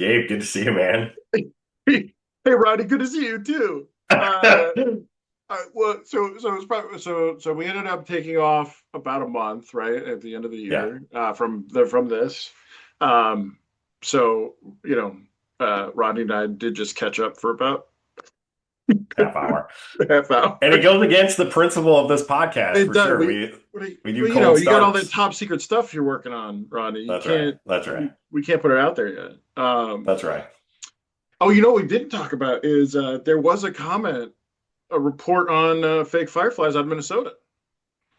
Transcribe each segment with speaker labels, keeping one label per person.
Speaker 1: Gabe, good to see you, man.
Speaker 2: Hey, Rodney, good to see you too. Well, so it was probably so we ended up taking off about a month, right, at the end of the
Speaker 1: Yeah,
Speaker 2: year, from this. Um, so you know, Rodney and I did just catch up for about
Speaker 1: half hour.
Speaker 2: a half hour.
Speaker 1: And it goes against the principle of this podcast
Speaker 2: It
Speaker 1: for
Speaker 2: does.
Speaker 1: sure. We do
Speaker 2: Well,
Speaker 1: cold
Speaker 2: you got all that
Speaker 1: starts.
Speaker 2: top secret stuff you're working on, Rodney. You
Speaker 1: That's right.
Speaker 2: can't.
Speaker 1: That's right.
Speaker 2: We can't put it out there yet.
Speaker 1: That's right.
Speaker 2: Oh, you know what we didn't talk about is there was a report on fake fireflies out of Minnesota.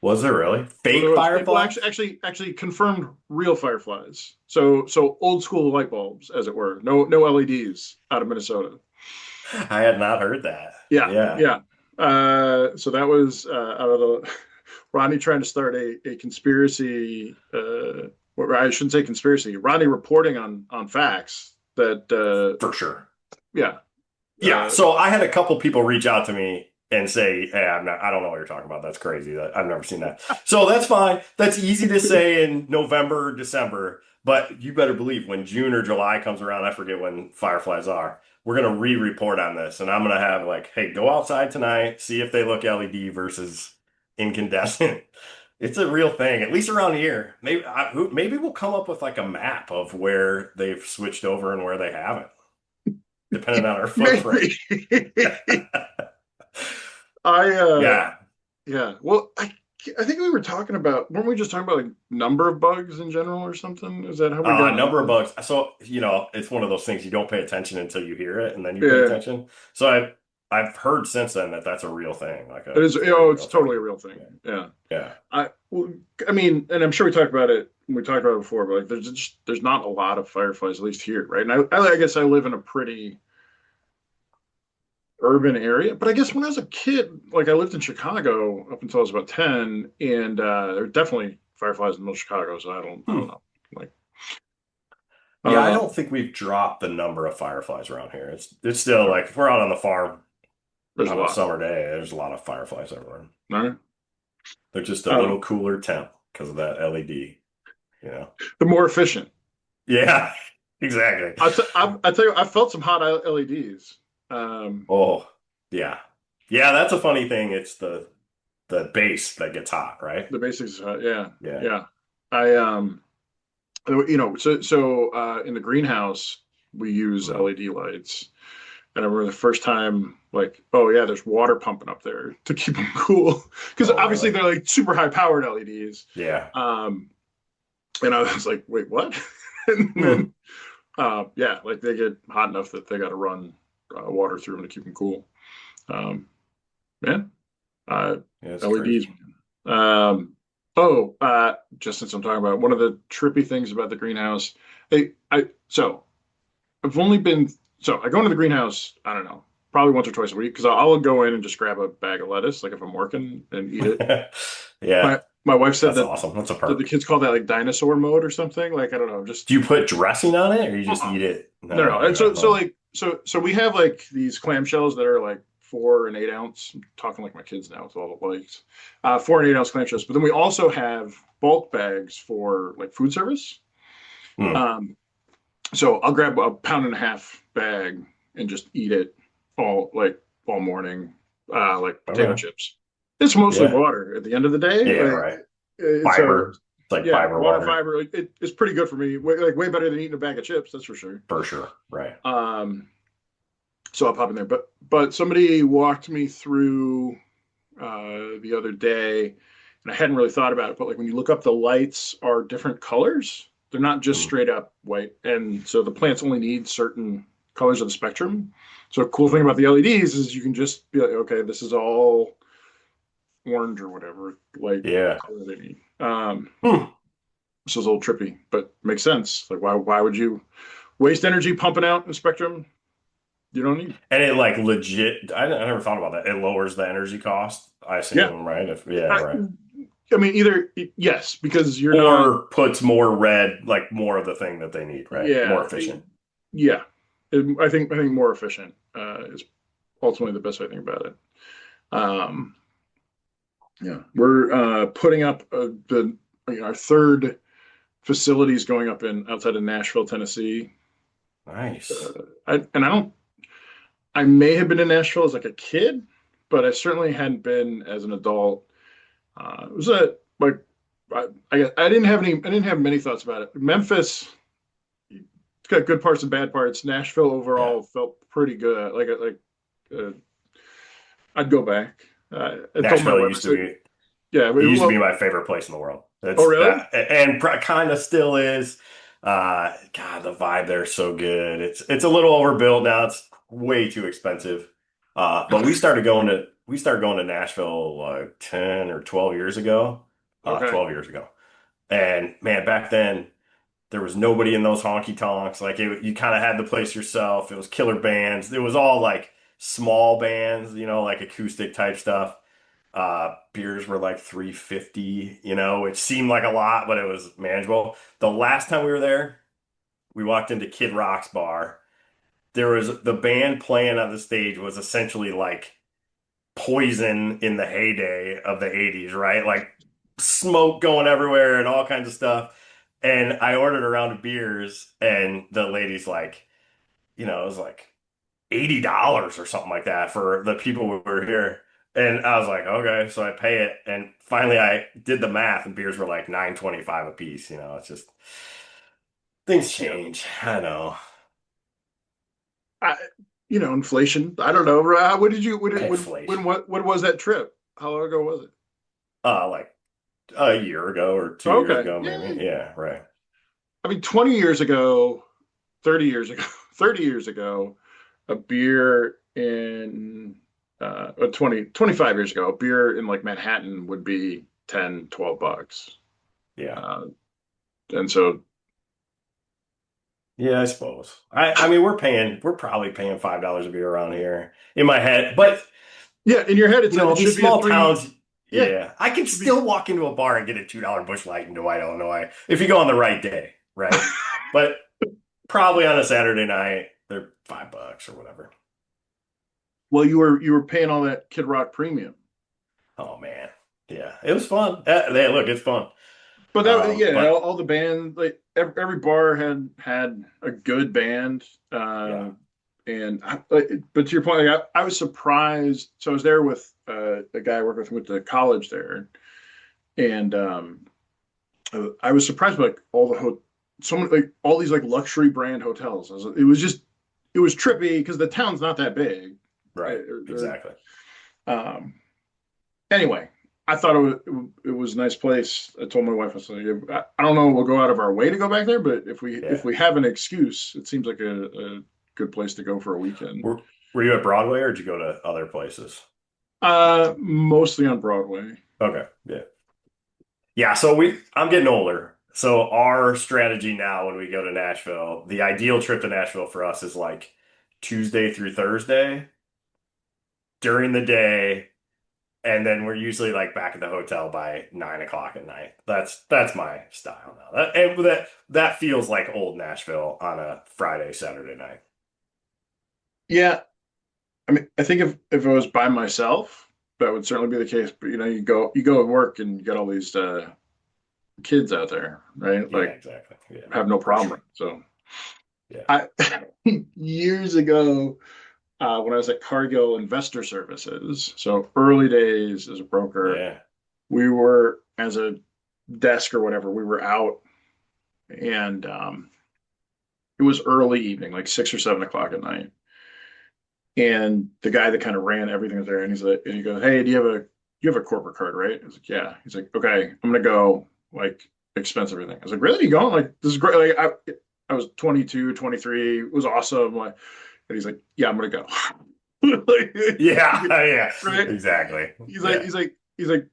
Speaker 1: Was there really
Speaker 2: Well,
Speaker 1: fake
Speaker 2: there was. Well,
Speaker 1: fireflies?
Speaker 2: actually confirmed real fireflies. So old school light bulbs, as it were. No LEDs out of Minnesota.
Speaker 1: I had not heard that.
Speaker 2: Yeah,
Speaker 1: Yeah.
Speaker 2: yeah. So that was out of the Ronnie trying to start a conspiracy. Or I shouldn't say conspiracy. Ronnie reporting on facts that
Speaker 1: For sure.
Speaker 2: yeah.
Speaker 1: Yeah.
Speaker 2: Uh,
Speaker 1: So I had a couple people reach out to me and say, "Hey, I don't know what you're talking about. That's crazy. I've never seen that." So that's fine. That's easy to say in November, or December, but you better believe when June or July comes around, I forget when fireflies are. We're gonna re-report on this, and I'm gonna have like, "Hey, go outside tonight, see if they look LED versus incandescent." It's a real thing, at least around here. Maybe we'll come up with like a map of where they've switched over and where they haven't, depending on our footprint.
Speaker 2: maybe. I
Speaker 1: Yeah.
Speaker 2: Yeah. Well, I think we were talking about, weren't we just talking about like number of bugs in general or something? Is that how we got
Speaker 1: Number of
Speaker 2: into
Speaker 1: bugs. So, it's one of those things you don't pay attention until you hear it and then you pay
Speaker 2: it?
Speaker 1: attention. So I've heard since then that that's a real thing, like
Speaker 2: Yeah. It
Speaker 1: a
Speaker 2: is,
Speaker 1: very
Speaker 2: it's
Speaker 1: real thing.
Speaker 2: totally a real thing.
Speaker 1: Yeah.
Speaker 2: Yeah.
Speaker 1: Yeah.
Speaker 2: Well, I mean, and I'm sure we talked about it when we talked about it before, but like there's not a lot of fireflies, at least here, right? And I guess I live in a pretty urban area, but I guess when I was a kid, like I lived in Chicago up until I was about 10, and there were definitely fireflies in Middle Chicago, so I don't
Speaker 1: Hmm.
Speaker 2: know. Like,
Speaker 1: Yeah, I
Speaker 2: uh,
Speaker 1: don't think we've dropped the number of fireflies around here. It's still like if we're out on the farm
Speaker 2: there's a
Speaker 1: on a
Speaker 2: lot.
Speaker 1: summer day, there's a lot of fireflies everywhere.
Speaker 2: All right.
Speaker 1: They're just a
Speaker 2: Uh,
Speaker 1: little cooler temp because of that LED, you know?
Speaker 2: the more efficient.
Speaker 1: Yeah, exactly.
Speaker 2: I tell you, I felt some hot LEDs. Um,
Speaker 1: Oh, yeah. Yeah, that's a funny thing. It's the base that gets hot, right?
Speaker 2: the basics, yeah,
Speaker 1: Yeah.
Speaker 2: yeah. I in the greenhouse we use
Speaker 1: Mm.
Speaker 2: LED lights, and I remember the first time, like, oh yeah, there's water pumping up there to keep them cool, because
Speaker 1: Oh,
Speaker 2: obviously
Speaker 1: really?
Speaker 2: they're like super high powered LEDs.
Speaker 1: Yeah.
Speaker 2: Um, and I was like, wait, what? And
Speaker 1: Hmm.
Speaker 2: then, yeah, like they get hot enough that they got to run water through them to keep them cool. Um, yeah. uh,
Speaker 1: Yeah, it's
Speaker 2: LEDs.
Speaker 1: crazy.
Speaker 2: Just since I'm talking about it, one of the trippy things about the greenhouse, so I've only been so I go into the greenhouse. I don't know, probably once or twice a week because I'll go in and just grab a bag of lettuce, like if I'm working, and eat it.
Speaker 1: Yeah,
Speaker 2: My wife said
Speaker 1: that's
Speaker 2: that
Speaker 1: awesome. That's a
Speaker 2: the
Speaker 1: perk.
Speaker 2: kids call that like dinosaur mode or something. Like I don't know, just
Speaker 1: Do you put dressing on it or you just
Speaker 2: uh-uh.
Speaker 1: eat it?
Speaker 2: No.
Speaker 1: No,
Speaker 2: And
Speaker 1: yeah.
Speaker 2: so
Speaker 1: Huh.
Speaker 2: like so we have like these clamshells that are like 4 and 8 ounce. I'm talking like my kids now with all the likes. 4 and 8 ounce clamshells. But then we also have bulk bags for like food service.
Speaker 1: Hmm.
Speaker 2: Um, so I'll grab a pound and a half bag and just eat it all morning, like potato
Speaker 1: Okay.
Speaker 2: chips. It's mostly
Speaker 1: Yeah.
Speaker 2: water at the end of the day.
Speaker 1: Yeah,
Speaker 2: Like
Speaker 1: right.
Speaker 2: so
Speaker 1: Fiber. It's like
Speaker 2: yeah,
Speaker 1: fiber
Speaker 2: water
Speaker 1: water
Speaker 2: fiber. It's pretty good for me. Way better than eating a bag of chips, that's for sure.
Speaker 1: for sure. Right.
Speaker 2: Um, so I'll pop in there. But somebody walked me through the other day, and I hadn't really thought about it. But like when you look up, the lights are different colors. They're not just
Speaker 1: Hmm.
Speaker 2: straight up white, and so the plants only need certain colors of the spectrum. So a cool thing
Speaker 1: Hmm.
Speaker 2: about the LEDs is you can just be like, okay, this is all orange or whatever light
Speaker 1: Yeah.
Speaker 2: color they need.
Speaker 1: Hmm.
Speaker 2: This is a little trippy, but makes sense. Like why would you waste energy pumping out a spectrum you don't need?
Speaker 1: And it like legit, I never thought about that. It lowers the energy cost, I
Speaker 2: Yeah.
Speaker 1: assume, right? Yeah,
Speaker 2: I,
Speaker 1: right.
Speaker 2: I mean, either yes, because you're not.
Speaker 1: Or puts more red, like more of the thing that they need, right? More
Speaker 2: Yeah,
Speaker 1: efficient.
Speaker 2: yeah. I think more efficient is ultimately the best way to think about it. Um, yeah, we're putting up our third facilities going up in outside of Nashville, Tennessee.
Speaker 1: Nice.
Speaker 2: I don't. I may have been in Nashville as like a kid, but I certainly hadn't been as an adult. It was a like I didn't have any. I didn't have many thoughts about it. Memphis, it's got good parts and bad parts. Nashville
Speaker 1: Yeah.
Speaker 2: overall felt pretty good. Uh, I'd go back. I told my
Speaker 1: Nashville
Speaker 2: wife, I
Speaker 1: used to
Speaker 2: said,
Speaker 1: be
Speaker 2: yeah,
Speaker 1: it used to be
Speaker 2: well,
Speaker 1: my favorite place in the world.
Speaker 2: oh
Speaker 1: It's
Speaker 2: really?
Speaker 1: that and kind of still is. God, the vibe there is so good. It's a little overbuilt now. It's way too expensive. But we started going to Nashville like 10 or 12 years ago.
Speaker 2: Okay.
Speaker 1: 12 years ago. And man, back then there was nobody in those honky tonks. Like you kind of had the place yourself. It was killer bands. It was all like small bands, like acoustic type stuff. Beers were like 350, which seemed like a lot, but it was manageable. The last time we were there, we walked into Kid Rock's bar. There was the band playing on the stage was essentially like Poison in the heyday of the 80s, right? Like smoke going everywhere and all kinds of stuff. And I ordered a round of beers, and the lady's like, it was like $80 or something like that for the people who were here. And I was like, okay, so I pay it. And finally I did the math and beers were like 9.25 a piece. It's just things
Speaker 2: Yeah.
Speaker 1: change. I know.
Speaker 2: I, inflation. I don't know. What did you?
Speaker 1: Inflation.
Speaker 2: What was that trip? How long ago was it?
Speaker 1: Like a year ago or 2 years
Speaker 2: Okay.
Speaker 1: ago,
Speaker 2: Yeah.
Speaker 1: maybe. Yeah, right.
Speaker 2: I mean, 20 years ago, 30 years ago, 30 years ago, a beer in 25 years ago, a beer in like Manhattan would be 10, $12.
Speaker 1: Yeah.
Speaker 2: Uh, and so,
Speaker 1: Yeah, I suppose. I mean we're probably paying $5 a beer around here in my head. But
Speaker 2: yeah, in your head, it
Speaker 1: these
Speaker 2: should be a
Speaker 1: small
Speaker 2: three.
Speaker 1: towns,
Speaker 2: Yeah,
Speaker 1: yeah, I can
Speaker 2: should be.
Speaker 1: still walk into a bar and get a $2 Busch Light in Dwight, Illinois, if you go on the right day, right? But probably on a Saturday night, they're $5 or whatever.
Speaker 2: Well, you were paying all that Kid Rock premium.
Speaker 1: Oh man, yeah, it was fun. Hey, look, it's fun.
Speaker 2: But that, yeah,
Speaker 1: But
Speaker 2: all the band, like every bar had a good band,
Speaker 1: yeah,
Speaker 2: but to your point, like, I was surprised. So I was there with a guy I worked with who went to college there, and I was surprised by like all the so many like all these like luxury brand hotels. It was trippy because the town's not that big.
Speaker 1: right,
Speaker 2: Uh,
Speaker 1: exactly.
Speaker 2: Um, anyway, I thought it was a nice place. I told my wife, I said, I don't know, we'll go out of our way to go back there, but if
Speaker 1: Yeah,
Speaker 2: we have an excuse, it seems like a good place to go for a weekend.
Speaker 1: were were you at Broadway or did you go to other places?
Speaker 2: Mostly on Broadway.
Speaker 1: Okay, yeah. Yeah, so I'm getting older. So our strategy now when we go to Nashville, the ideal trip to Nashville for us is like Tuesday through Thursday during the day, and then we're usually like back at the hotel by 9 o'clock at night. That's my style now. That feels like old Nashville on a Friday, Saturday night.
Speaker 2: Yeah, I mean, I think if it was by myself, that would certainly be the case. But you go to work and you got all these kids out there, right?
Speaker 1: Yeah,
Speaker 2: Like
Speaker 1: exactly. Yeah,
Speaker 2: have no problem.
Speaker 1: pressure.
Speaker 2: So
Speaker 1: Yeah.
Speaker 2: I years ago, when I was at Cargill Investor Services, so early days as a broker,
Speaker 1: Yeah.
Speaker 2: we were as a desk or whatever, we were out and it was early evening, like 6 or 7 o'clock at night. And the guy that kind of ran everything was there, and he's like, and he goes, "Hey, do you have a corporate card, right?" I was like, "Yeah." He's like, "Okay, I'm gonna go like expense everything." I was like, "Really? You going? Like this is great." Like I was 22, 23, it was awesome. Like, and he's like, "Yeah, I'm gonna go." Like,
Speaker 1: Yeah, yeah,
Speaker 2: right?
Speaker 1: exactly.
Speaker 2: He's like,
Speaker 1: Yeah.
Speaker 2: he's like,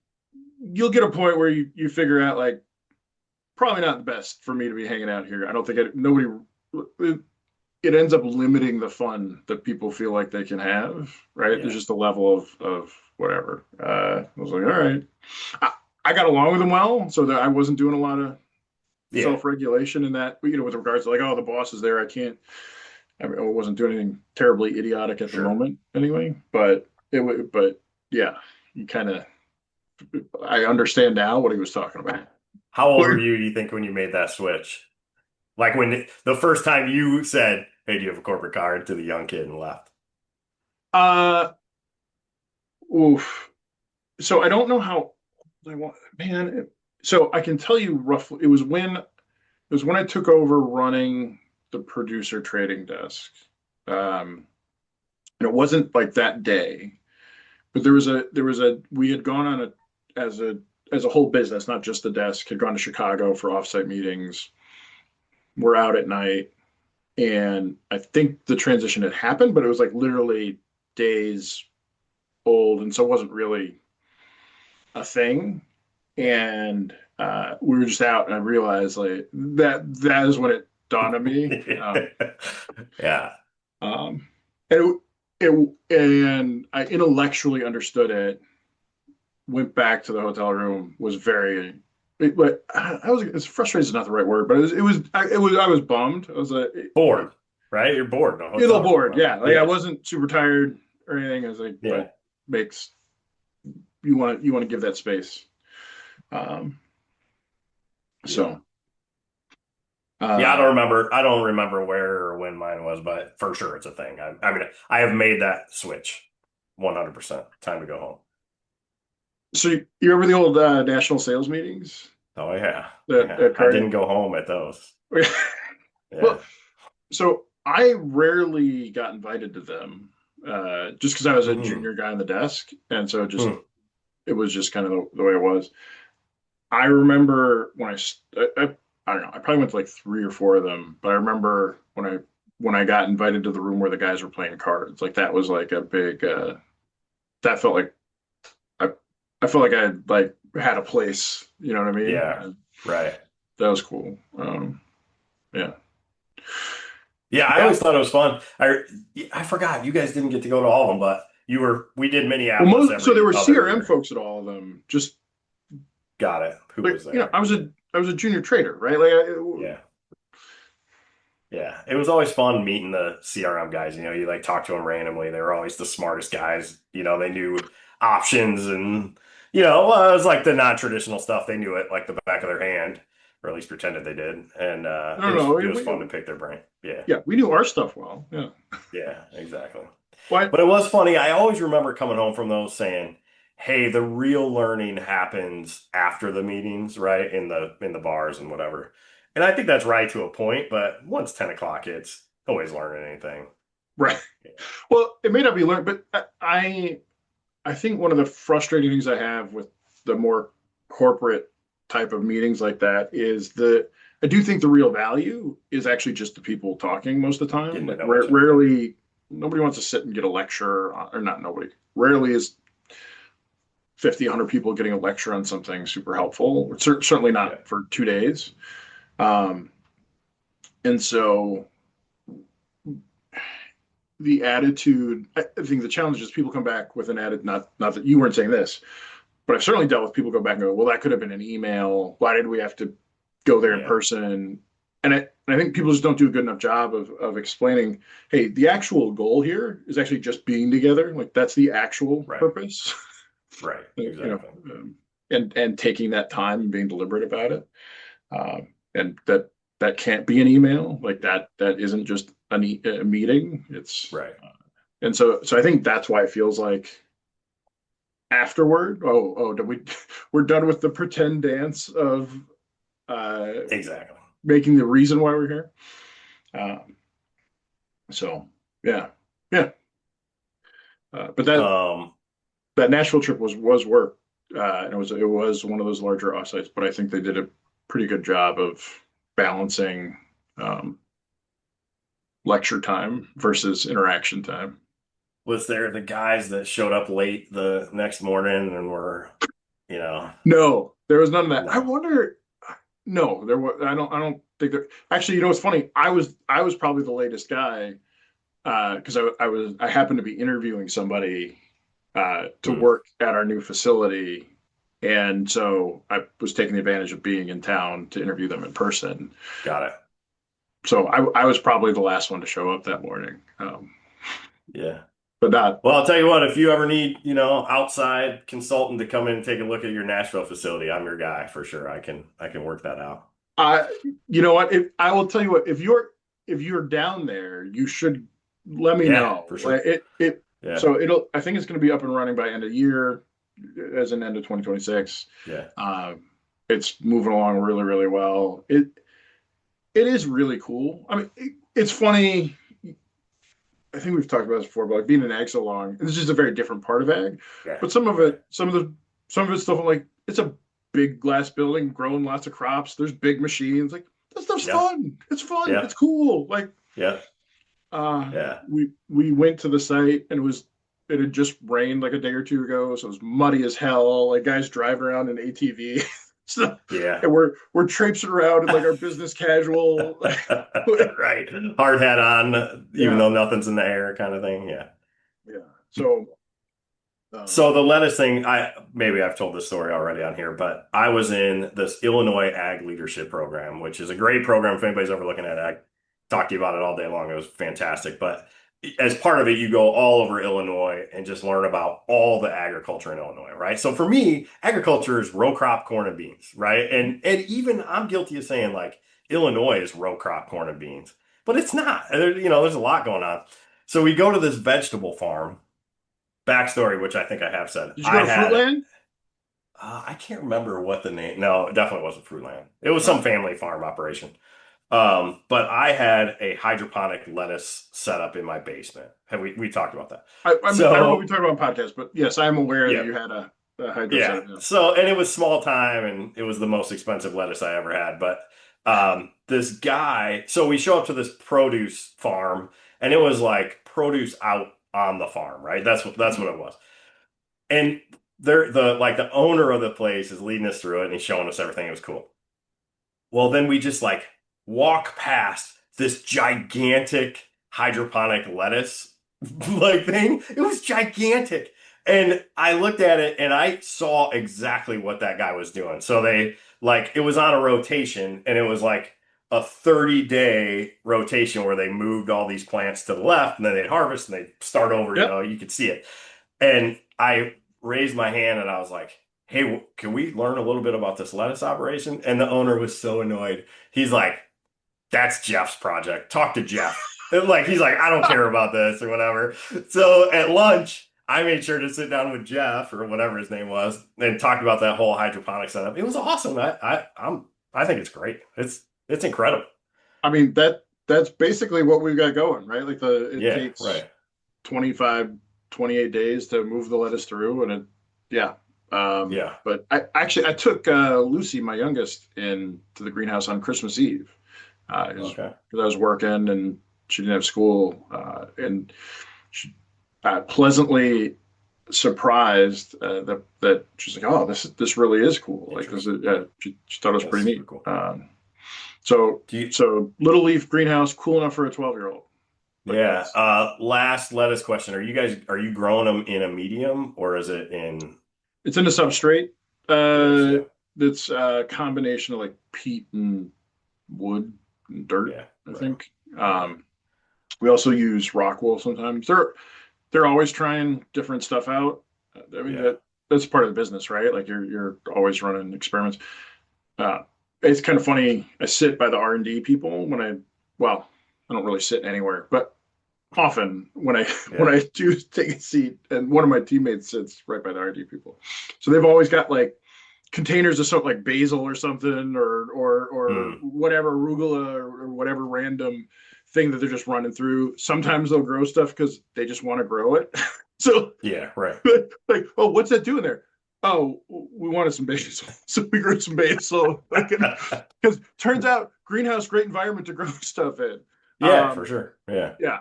Speaker 2: you'll get a point where you figure out like probably not the best for me to be hanging out here. I don't think nobody it ends up limiting the fun that people feel like they can have, right? There's
Speaker 1: Yeah.
Speaker 2: just a level of whatever. I was like, all right. I got along with him well, so that I wasn't doing a lot of
Speaker 1: Yeah.
Speaker 2: self-regulation in that, with regards to like, oh, the boss is there. I can't, I wasn't doing anything terribly idiotic at the
Speaker 1: Sure.
Speaker 2: moment anyway, but yeah, you kind of, I understand now what he was talking about.
Speaker 1: How old were you, do you think, when you made that switch? Like when the first time you said, Hey, do you have a corporate card to the young kid and left?
Speaker 2: Uh, oof. So I don't know how I want, man. So I can tell you roughly. It was when I took over running the producer trading desk. And it wasn't like that day, but there was a we had gone on a as a as a whole business, not just the desk, had gone to Chicago for offsite meetings. We're out at night, and I think the transition had happened, but it was like literally days old, and so it wasn't really a thing. And we were just out, and I realized like that is when it dawned on me.
Speaker 1: Yeah.
Speaker 2: Um, and and I intellectually understood it. Went back to the hotel room. Was very, but I was. It's frustrated is not the right word, but I was bummed. I was
Speaker 1: Bored, right? You're bored in a
Speaker 2: a little
Speaker 1: hotel room,
Speaker 2: bored.
Speaker 1: probably.
Speaker 2: Yeah, like I
Speaker 1: Yeah.
Speaker 2: wasn't super tired or anything. I was like,
Speaker 1: Yeah.
Speaker 2: but makes you want to give that space. Um,
Speaker 1: Yeah.
Speaker 2: so
Speaker 1: Yeah,
Speaker 2: uh,
Speaker 1: I don't remember where or when mine was, but for sure it's a thing. I mean, I have made that switch 100%. Time to go home.
Speaker 2: so you remember the old national sales meetings
Speaker 1: Oh yeah.
Speaker 2: at,
Speaker 1: Yeah.
Speaker 2: at
Speaker 1: I didn't
Speaker 2: Carney?
Speaker 1: go home at those.
Speaker 2: Well,
Speaker 1: Yeah.
Speaker 2: so I rarely got invited to them, just because I was a
Speaker 1: Hmm.
Speaker 2: junior guy on the desk, and so
Speaker 1: Hmm.
Speaker 2: it was just kind of the way it was. I remember I don't know, I probably went to like three or four of them, but I remember when I got invited to the room where the guys were playing cards, like that was like a big that felt like I I felt like I like had a place, you know what I mean?
Speaker 1: Yeah.
Speaker 2: And
Speaker 1: Right.
Speaker 2: that was cool. Yeah.
Speaker 1: Yeah, I
Speaker 2: Yeah.
Speaker 1: always thought it was fun. I forgot you guys didn't get to go to all of them, but we did
Speaker 2: Well,
Speaker 1: Minneapolis
Speaker 2: so there
Speaker 1: every
Speaker 2: were
Speaker 1: other
Speaker 2: CRM
Speaker 1: year.
Speaker 2: folks at all of them. Just
Speaker 1: Got it. Who
Speaker 2: like
Speaker 1: was there?
Speaker 2: I was a junior trader, right? Like
Speaker 1: Yeah. Yeah, it was always fun meeting the CRM guys. You know, you like talk to them randomly. They were always the smartest guys. You know, they knew options and, it was like the non-traditional stuff. They knew it like the back of their hand, or at least pretended they did. And
Speaker 2: I
Speaker 1: it
Speaker 2: don't
Speaker 1: was
Speaker 2: know.
Speaker 1: it was fun to pick their brain. Yeah,
Speaker 2: Yeah, we knew our stuff well. Yeah.
Speaker 1: yeah, exactly.
Speaker 2: What?
Speaker 1: But it was funny. I always remember coming home from those saying, "Hey, the real learning happens after the meetings, right? In the bars and whatever." And I think that's right to a point, but once 10 o'clock hits, always learning anything.
Speaker 2: Right. Well, it may not be learned, but I think one of the frustrating things I have with the more corporate type of meetings like that is I do think the real value is actually just the people talking most of the time.
Speaker 1: Getting to
Speaker 2: Like
Speaker 1: know each other.
Speaker 2: rarely, nobody wants to sit and get a lecture, or not nobody. Rarely is 50, 100 people getting a lecture on something super helpful. Certainly
Speaker 1: Yeah.
Speaker 2: not for 2 days. Um, and so the attitude, I think the challenge is people come back with an attitude, not that you weren't saying this, but I've certainly dealt with people go back and go, well, that could have been an email. Why did we have to go there in
Speaker 1: Yeah.
Speaker 2: person? And I think people just don't do a good enough job of explaining, hey, the actual goal here is actually just being together. Like that's the actual
Speaker 1: Right.
Speaker 2: purpose,
Speaker 1: Right.
Speaker 2: you know,
Speaker 1: Exactly.
Speaker 2: and taking that time and being deliberate about it. And that can't be an email. Like that isn't just a meeting.
Speaker 1: Right.
Speaker 2: And so I think that's why it feels like afterward. Oh, did we? We're done with the pretend dance of uh,
Speaker 1: Exactly.
Speaker 2: making the reason why we're here. Um, so yeah, yeah. But
Speaker 1: Um,
Speaker 2: that Nashville trip was work, and it was one of those larger offsites. But I think they did a pretty good job of balancing um, lecture time versus interaction time.
Speaker 1: was there the guys that showed up late the next morning and were, you know,
Speaker 2: No, there was none of that. I
Speaker 1: no.
Speaker 2: wonder. No, there was. I don't think there. Actually, what's funny? I was probably the latest guy because I happened to be interviewing somebody to
Speaker 1: Hmm.
Speaker 2: work at our new facility, and so I was taking advantage of being in town to interview them in person.
Speaker 1: Got it.
Speaker 2: So I was probably the last one to show up that morning,
Speaker 1: Yeah.
Speaker 2: but not.
Speaker 1: Well, I'll tell you what, if you ever need, outside consultant to come in and take a look at your Nashville facility, I'm your guy for sure. I can work that out.
Speaker 2: I You know what? I will tell you what. if you're down there, you should let me
Speaker 1: Yeah,
Speaker 2: know.
Speaker 1: for
Speaker 2: Like
Speaker 1: sure.
Speaker 2: it
Speaker 1: Yeah,
Speaker 2: so it'll I think it's going to be up and running by end of year, as an end of 2026.
Speaker 1: yeah,
Speaker 2: It's moving along really, really well. It is really cool. I mean, it's funny. I think we've talked about this before, but like being in ag so long, this is just a very different part of ag.
Speaker 1: yeah,
Speaker 2: But some of
Speaker 1: right.
Speaker 2: it, some of it's stuff like it's a big glass building, growing lots of crops. There's big machines. Like that stuff's
Speaker 1: Yeah,
Speaker 2: fun. It's fun.
Speaker 1: yeah,
Speaker 2: It's cool. Like
Speaker 1: yeah, yeah.
Speaker 2: we went to the site and it had just rained like a day or two ago, so it was muddy as hell. Like guys driving around in ATV. So,
Speaker 1: Yeah.
Speaker 2: and we're traipsing around in like our business casual.
Speaker 1: Right. Hard hat on, even
Speaker 2: Yeah,
Speaker 1: though nothing's in the air, kind of thing. Yeah.
Speaker 2: yeah. So
Speaker 1: So
Speaker 2: um,
Speaker 1: the lettuce thing, I maybe I've told this story already on here, but I was in this Illinois Ag Leadership Program, which is a great program if anybody's ever looking at ag. Talk to you about it all day long. It was fantastic. But as part of it, you go all over Illinois and just learn about all the agriculture in Illinois, right? So for me, agriculture is row crop corn and beans, right? And even I'm guilty of saying like Illinois is row crop corn and beans, but it's not. There's a lot going on. So we go to this vegetable farm. Backstory, which I think I have said.
Speaker 2: did you go to Fruitland?
Speaker 1: I can't remember what the name. No, it definitely wasn't Fruitland. It was some
Speaker 2: Okay.
Speaker 1: family farm operation. But I had a hydroponic lettuce set up in my basement. Have we talked about that?
Speaker 2: I don't know if we
Speaker 1: So
Speaker 2: talked about on podcast, but yes, I am aware that
Speaker 1: yeah,
Speaker 2: you had a hydro
Speaker 1: yeah.
Speaker 2: setup now.
Speaker 1: So and it was small time, and it was the most expensive lettuce I ever had. But this guy, so we show up to this produce farm, and it was like produce out on the farm, right? That's what it was. And they're the owner of the place is leading us through it and he's showing us everything. It was cool. Well, then we just like walk past this gigantic hydroponic lettuce like thing. It was gigantic. And I looked at it and I saw exactly what that guy was doing. So they like it was on a rotation and it was like a 30-day rotation where they moved all these plants to the left and then they'd harvest and they'd start over,
Speaker 2: Yep.
Speaker 1: you could see it. And I raised my hand and I was like, "Hey, can we learn a little bit about this lettuce operation?" And the owner was so annoyed. He's like, "That's Jeff's project. Talk to Jeff." And like he's like, "I don't care about this or whatever." So at lunch, I made sure to sit down with Jeff or whatever his name was and talked about that whole hydroponic setup. It was awesome. I think it's great. It's incredible.
Speaker 2: I mean that's basically what we've got going, right? Like it
Speaker 1: Yeah,
Speaker 2: takes
Speaker 1: right.
Speaker 2: 25, 28 days to move the lettuce through, and yeah.
Speaker 1: Yeah.
Speaker 2: But I took Lucy, my youngest, in to the greenhouse on Christmas Eve, because
Speaker 1: Okay.
Speaker 2: I was working and she didn't have school, and she pleasantly surprised that she's like, oh, this really is cool. Like this
Speaker 1: Interesting.
Speaker 2: is, she thought it was
Speaker 1: That's
Speaker 2: pretty
Speaker 1: super
Speaker 2: neat.
Speaker 1: cool.
Speaker 2: So
Speaker 1: Do you
Speaker 2: so little leaf greenhouse, cool enough for a 12-year-old. But
Speaker 1: Yeah.
Speaker 2: that's
Speaker 1: Last lettuce question. Are you growing them in a medium or is it in
Speaker 2: it's in a
Speaker 1: like
Speaker 2: substrate.
Speaker 1: it is? Yeah.
Speaker 2: That's a combination of like peat and wood and dirt,
Speaker 1: Yeah.
Speaker 2: I
Speaker 1: Right.
Speaker 2: think.
Speaker 1: Right.
Speaker 2: We also use rock wool sometimes. They're always trying different stuff out. I mean
Speaker 1: Yeah.
Speaker 2: that's part of the business, right? Like you're always running experiments. Uh, it's kind of funny. I sit by the R&D people well, I don't really sit anywhere, but often when I when
Speaker 1: Yeah.
Speaker 2: I do take a seat, and one of my teammates sits right by the R&D people, so they've always got like containers of something like basil or something, or
Speaker 1: Mm.
Speaker 2: whatever arugula or whatever random thing that they're just running through. Sometimes they'll grow stuff because they just want to grow it. So
Speaker 1: Yeah. Right.
Speaker 2: like, oh, what's that doing there? Oh, we wanted some basil, so we grew some basil. Like, because turns out greenhouse great environment to grow stuff in.
Speaker 1: Yeah, for
Speaker 2: Um,
Speaker 1: sure. Yeah.
Speaker 2: yeah,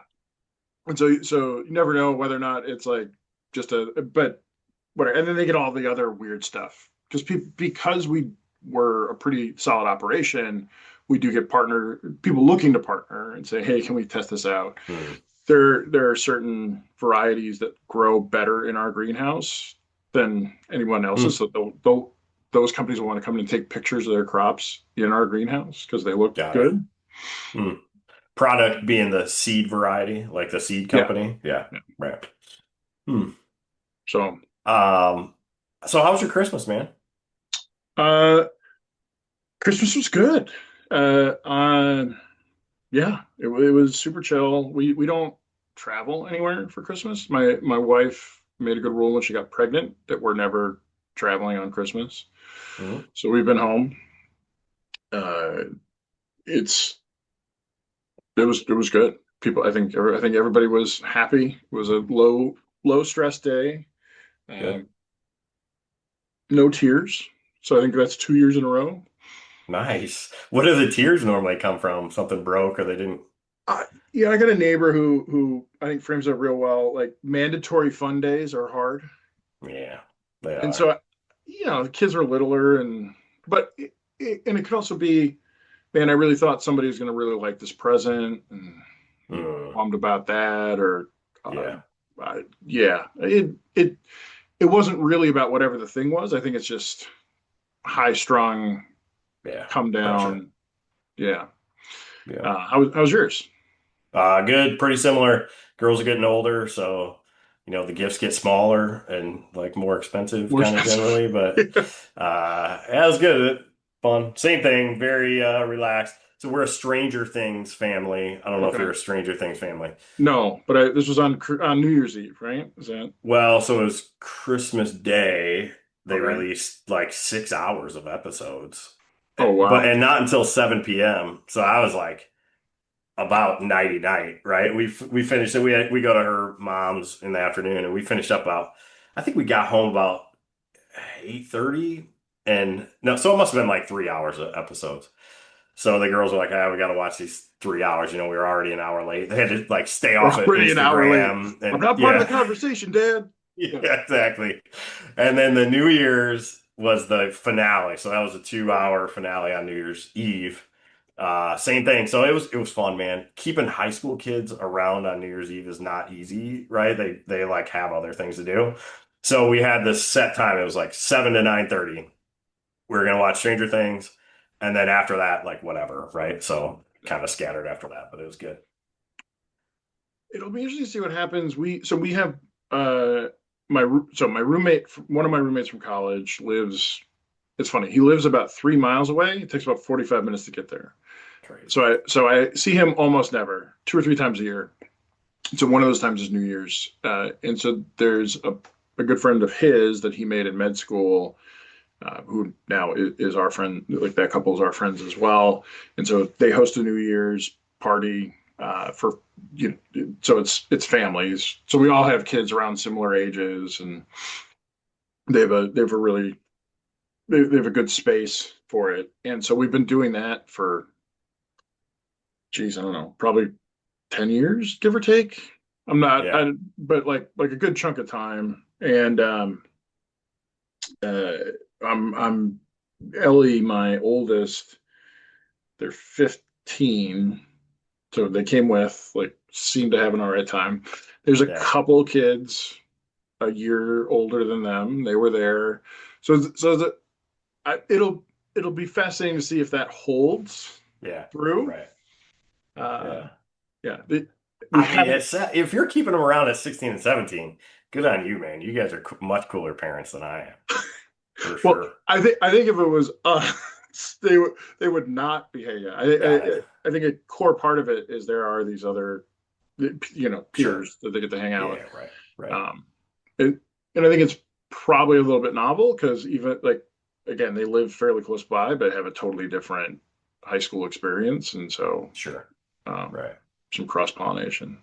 Speaker 2: and so you never know whether or not it's like just but whatever. And then they get all the other weird stuff because we were a pretty solid operation. We do get people looking to partner and say, hey, can we test this out?
Speaker 1: Mm.
Speaker 2: There are certain varieties that grow better in our greenhouse than anyone else's.
Speaker 1: Mm.
Speaker 2: So those companies will want to come in and take pictures of their crops in our greenhouse because they look
Speaker 1: Got it.
Speaker 2: good.
Speaker 1: Mm. Product being the seed variety, like the seed
Speaker 2: Yeah.
Speaker 1: company. Yeah.
Speaker 2: Yeah.
Speaker 1: Right. Hmm.
Speaker 2: So
Speaker 1: Um, so how was your Christmas, man?
Speaker 2: uh Christmas was good. On Yeah, it was super chill. We don't travel anywhere for Christmas. My wife made a good rule when she got pregnant that we're never traveling on Christmas.
Speaker 1: Mhm.
Speaker 2: So we've been home. Uh, it's it was good. People, I think everybody was happy. It was a low stress day.
Speaker 1: Good.
Speaker 2: Um, no tears. So I think that's 2 years in a row.
Speaker 1: Nice. What do the tears normally come from? Something broke or they didn't?
Speaker 2: I, yeah, I got a neighbor who I think frames it real well. Like mandatory fun days are hard,
Speaker 1: Yeah, they
Speaker 2: and
Speaker 1: are.
Speaker 2: so the kids are littler, but and it could also be, man, I really thought somebody was going to really like this present, and
Speaker 1: Mm,
Speaker 2: bummed about that, or uh,
Speaker 1: yeah,
Speaker 2: yeah, it wasn't really about whatever the thing was. I think it's just high strung,
Speaker 1: yeah.
Speaker 2: come
Speaker 1: Pressure.
Speaker 2: down. Yeah.
Speaker 1: Yeah.
Speaker 2: How's yours?
Speaker 1: Good. Pretty similar. Girls are getting older, so the gifts get smaller and like more expensive,
Speaker 2: More
Speaker 1: kind of
Speaker 2: expensive.
Speaker 1: generally. But yeah, it was good. Fun. Same thing. Very relaxed. So we're a Stranger Things family. I don't know if
Speaker 2: Okay.
Speaker 1: you're a Stranger Things family.
Speaker 2: No, but this was on New Year's Eve, right? Is that
Speaker 1: Well, so it was Christmas Day. They
Speaker 2: okay?
Speaker 1: released like 6 hours of episodes,
Speaker 2: Oh
Speaker 1: but
Speaker 2: wow.
Speaker 1: and not until 7 p.m. So I was like about nighty night, right? We finished it. We go to her mom's in the afternoon, and we finished up about. I think we got home about 8:30, and no, so it must have been like 3 hours of episodes. So the girls were like, "Ah, we got to watch these 3 hours." We were already an hour late. They had to like stay
Speaker 2: We're
Speaker 1: off of
Speaker 2: already an hour late.
Speaker 1: Instagram,
Speaker 2: I'm
Speaker 1: and
Speaker 2: not part of the
Speaker 1: yeah.
Speaker 2: conversation, Dad.
Speaker 1: Yeah,
Speaker 2: Yeah.
Speaker 1: exactly. And then the New Year's was the finale. So that was a 2 hour finale on New Year's Eve. Same thing. So it was fun, man. Keeping high school kids around on New Year's Eve is not easy, right? They like have other things to do. So we had this set time. It was like 7 to 9:30. We were gonna watch Stranger Things, and then after that, like whatever, right? So kind of scattered after that, but it was good.
Speaker 2: It'll be interesting to see what happens. We have uh my roommate, one of my roommates from college lives. It's funny. He lives about 3 miles away. It takes about 45 minutes to get there.
Speaker 1: Crazy.
Speaker 2: So I see him almost never, 2 or 3 times a year. So one of those times is New Year's, and so there's a good friend of his that he made in med school, who now is our friend. Like that couple is our friends as well, and so they host a New Year's party for so it's families. So we all have kids around similar ages, and they have a really they have a good space for it, and so we've been doing that for, geez, I don't know, probably 10 years, give or take. I'm not,
Speaker 1: Yeah.
Speaker 2: but like a good chunk of time. And uh, I'm Ellie, my oldest, they're 15. So they came with, like, seemed to have an all right time. There's a
Speaker 1: Yeah.
Speaker 2: couple kids a year older than them. They were there. It'll be fascinating to see if that holds
Speaker 1: Yeah.
Speaker 2: through.
Speaker 1: Right.
Speaker 2: Uh,
Speaker 1: Yeah.
Speaker 2: yeah, we
Speaker 1: I mean,
Speaker 2: haven't.
Speaker 1: if you're keeping them around at 16 and 17, good on you, man. You guys are much cooler parents than I am, for
Speaker 2: Well,
Speaker 1: sure.
Speaker 2: I think if it was us, they would not be hanging out.
Speaker 1: Got it.
Speaker 2: I think a core part of it is there are these other,
Speaker 1: Sure.
Speaker 2: peers that they get to hang out with.
Speaker 1: Yeah, right. Right.
Speaker 2: Um, and, and I think it's probably a little bit novel because, even like, again, they live fairly close by, but have a totally different high school experience, and so
Speaker 1: Sure.
Speaker 2: um,
Speaker 1: Right.
Speaker 2: some cross pollination.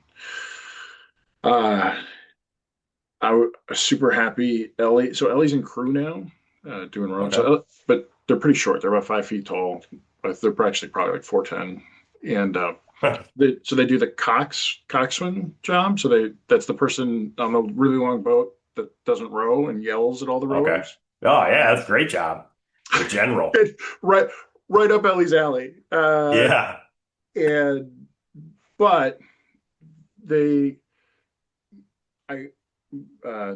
Speaker 2: Uh, I'm super happy. Ellie's in crew now, doing rowing.
Speaker 1: Okay.
Speaker 2: But they're pretty short. They're about 5 feet tall, but they're actually probably like 4'10". And they do the coxswain job. So that's the person on a really long boat that doesn't row and yells at all the
Speaker 1: Okay.
Speaker 2: rowers.
Speaker 1: Oh, yeah, that's a great job. The general.
Speaker 2: Right, right up Ellie's alley.
Speaker 1: Yeah.
Speaker 2: And but they I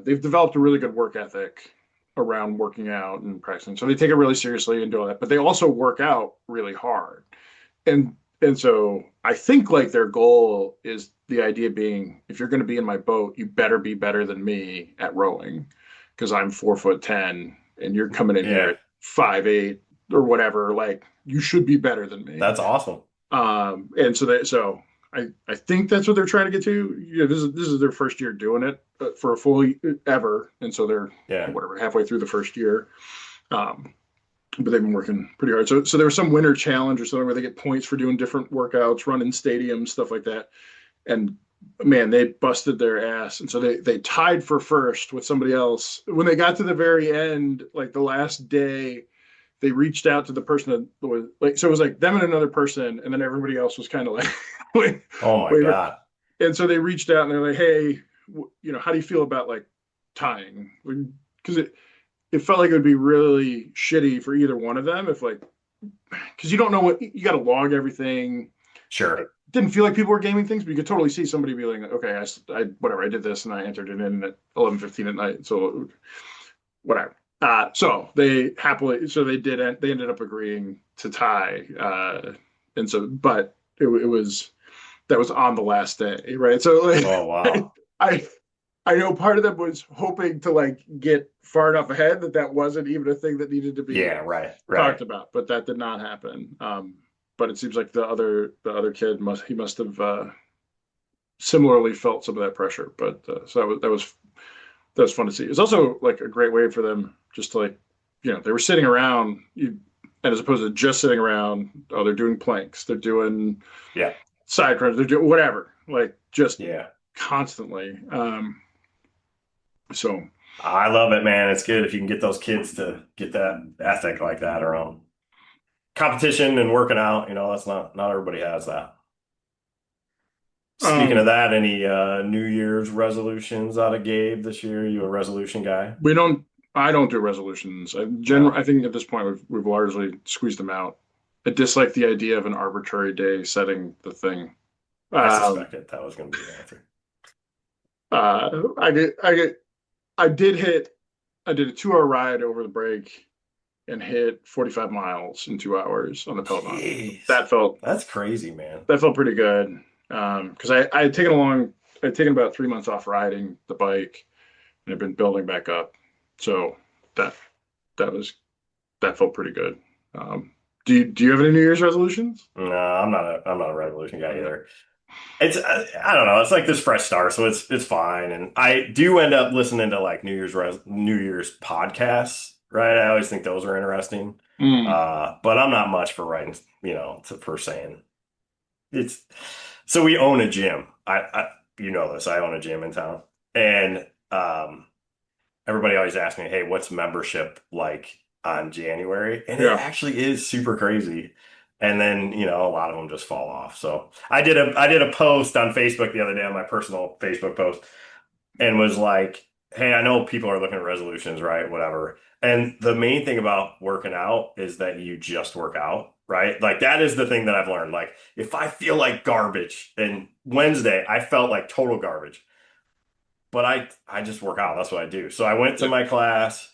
Speaker 2: they've developed a really good work ethic around working out and practicing. So they take it really seriously and do all that, but they also work out really hard. And so I think, like, their goal is, the idea being, if you're going to be in my boat, you better be better than me at rowing, because I'm 4'10" and you're coming in here
Speaker 1: Yeah.
Speaker 2: at 5'8" or whatever. Like, you should be better than me.
Speaker 1: That's awesome.
Speaker 2: And I think that's what they're trying to get to. This is their first year doing it for a full ever, and so they're
Speaker 1: Yeah.
Speaker 2: whatever halfway through the first year. Um, but they've been working pretty hard. So there was some winter challenge or something where they get points for doing different workouts, running stadiums, stuff like that. And man, they busted their ass. And so they tied for first with somebody else. When they got to the very end, like the last day, they reached out to the person that was like, so it was like them and another person, and then everybody else was kind of like, wait,
Speaker 1: Oh my
Speaker 2: wait.
Speaker 1: God.
Speaker 2: And so they reached out and they're like, hey, how do you feel about like tying? Because it felt like it would be really shitty for either one of them if like, because you don't know what you got to log everything.
Speaker 1: Sure.
Speaker 2: It didn't feel like people were gaming things, but you could totally see somebody being like, okay, I whatever, I did this and I entered it in at 11:15 at night, so whatever. So they ended up agreeing to tie, and so but it was that was on the last day, right? So
Speaker 1: Oh
Speaker 2: like,
Speaker 1: wow.
Speaker 2: I I know part of them was hoping to like get far enough ahead that wasn't even a thing that needed to be
Speaker 1: Yeah, right, right.
Speaker 2: talked about, but that did not happen. But it seems like the other kid must have similarly felt some of that pressure. But so that was fun to see. It's also like a great way for them just to like, they were sitting around, and as opposed to just sitting around, oh, they're doing planks, they're doing
Speaker 1: Yeah,
Speaker 2: side crunch, they're doing whatever, like just
Speaker 1: yeah.
Speaker 2: constantly. So
Speaker 1: I love it, man. It's good if you can get those kids to get that ethic like that around competition and working out. That's not everybody has that. Speaking of
Speaker 2: um,
Speaker 1: that, any New Year's resolutions out of Gabe this year? You a resolution guy?
Speaker 2: we don't. I don't do resolutions.
Speaker 1: No,
Speaker 2: I think at this point we've largely squeezed them out. I dislike the idea of an arbitrary day setting the thing.
Speaker 1: I
Speaker 2: Um,
Speaker 1: suspected that was going to be the answer.
Speaker 2: I did. I did a 2 hour ride over the break and hit 45 miles in 2 hours on the Peloton.
Speaker 1: Jeez,
Speaker 2: That felt
Speaker 1: that's crazy, man.
Speaker 2: that felt pretty good. Because I had taken about 3 months off riding the bike and I've been building back up. So that that was that felt pretty good. Do you have any New Year's resolutions?
Speaker 1: No, I'm not a revolution guy either. It's I don't know. It's like this fresh start, so it's fine. And I do end up listening to like New Year's podcasts, right? I always think those are interesting.
Speaker 2: Mm,
Speaker 1: But I'm not much for writing, for saying it's. So we own a gym. You know this. I own a gym in town, and everybody always asks me, "Hey, what's membership like on January?" And it
Speaker 2: yeah.
Speaker 1: actually is super crazy. And then, a lot of them just fall off. So I did a post on Facebook the other day on my personal Facebook post and was like, "Hey, I know people are looking at resolutions, right? Whatever." And the main thing about working out is that you just work out, right? Like that is the thing that I've learned. Like if I feel like garbage, and Wednesday I felt like total garbage, but I just work out. That's what I do. So I went to
Speaker 2: Yeah.
Speaker 1: my class,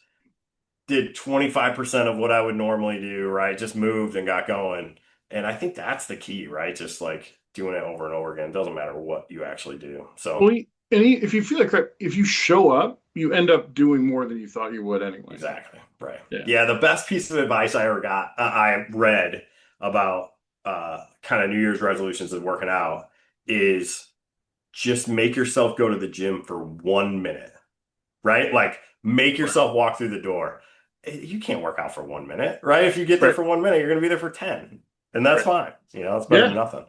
Speaker 1: did 25% of what I would normally do, right? Just moved and got going. And I think that's the key, right? Just like doing it over and over again. It doesn't matter what you actually do. So,
Speaker 2: Well, if you feel like crap, if you show up, you end up doing more than you thought you would anyway.
Speaker 1: exactly. Right.
Speaker 2: Yeah.
Speaker 1: Yeah, the best piece of advice I ever got, I read about kind of New Year's resolutions and working out is just make yourself go to the gym for 1 minute, right? Like make
Speaker 2: Right.
Speaker 1: yourself walk through the door. You can't work out for 1 minute, right? If you get there
Speaker 2: Right.
Speaker 1: for 1 minute, you're going to be there for 10. And that's
Speaker 2: Right.
Speaker 1: fine. It's better than
Speaker 2: Yeah.
Speaker 1: nothing.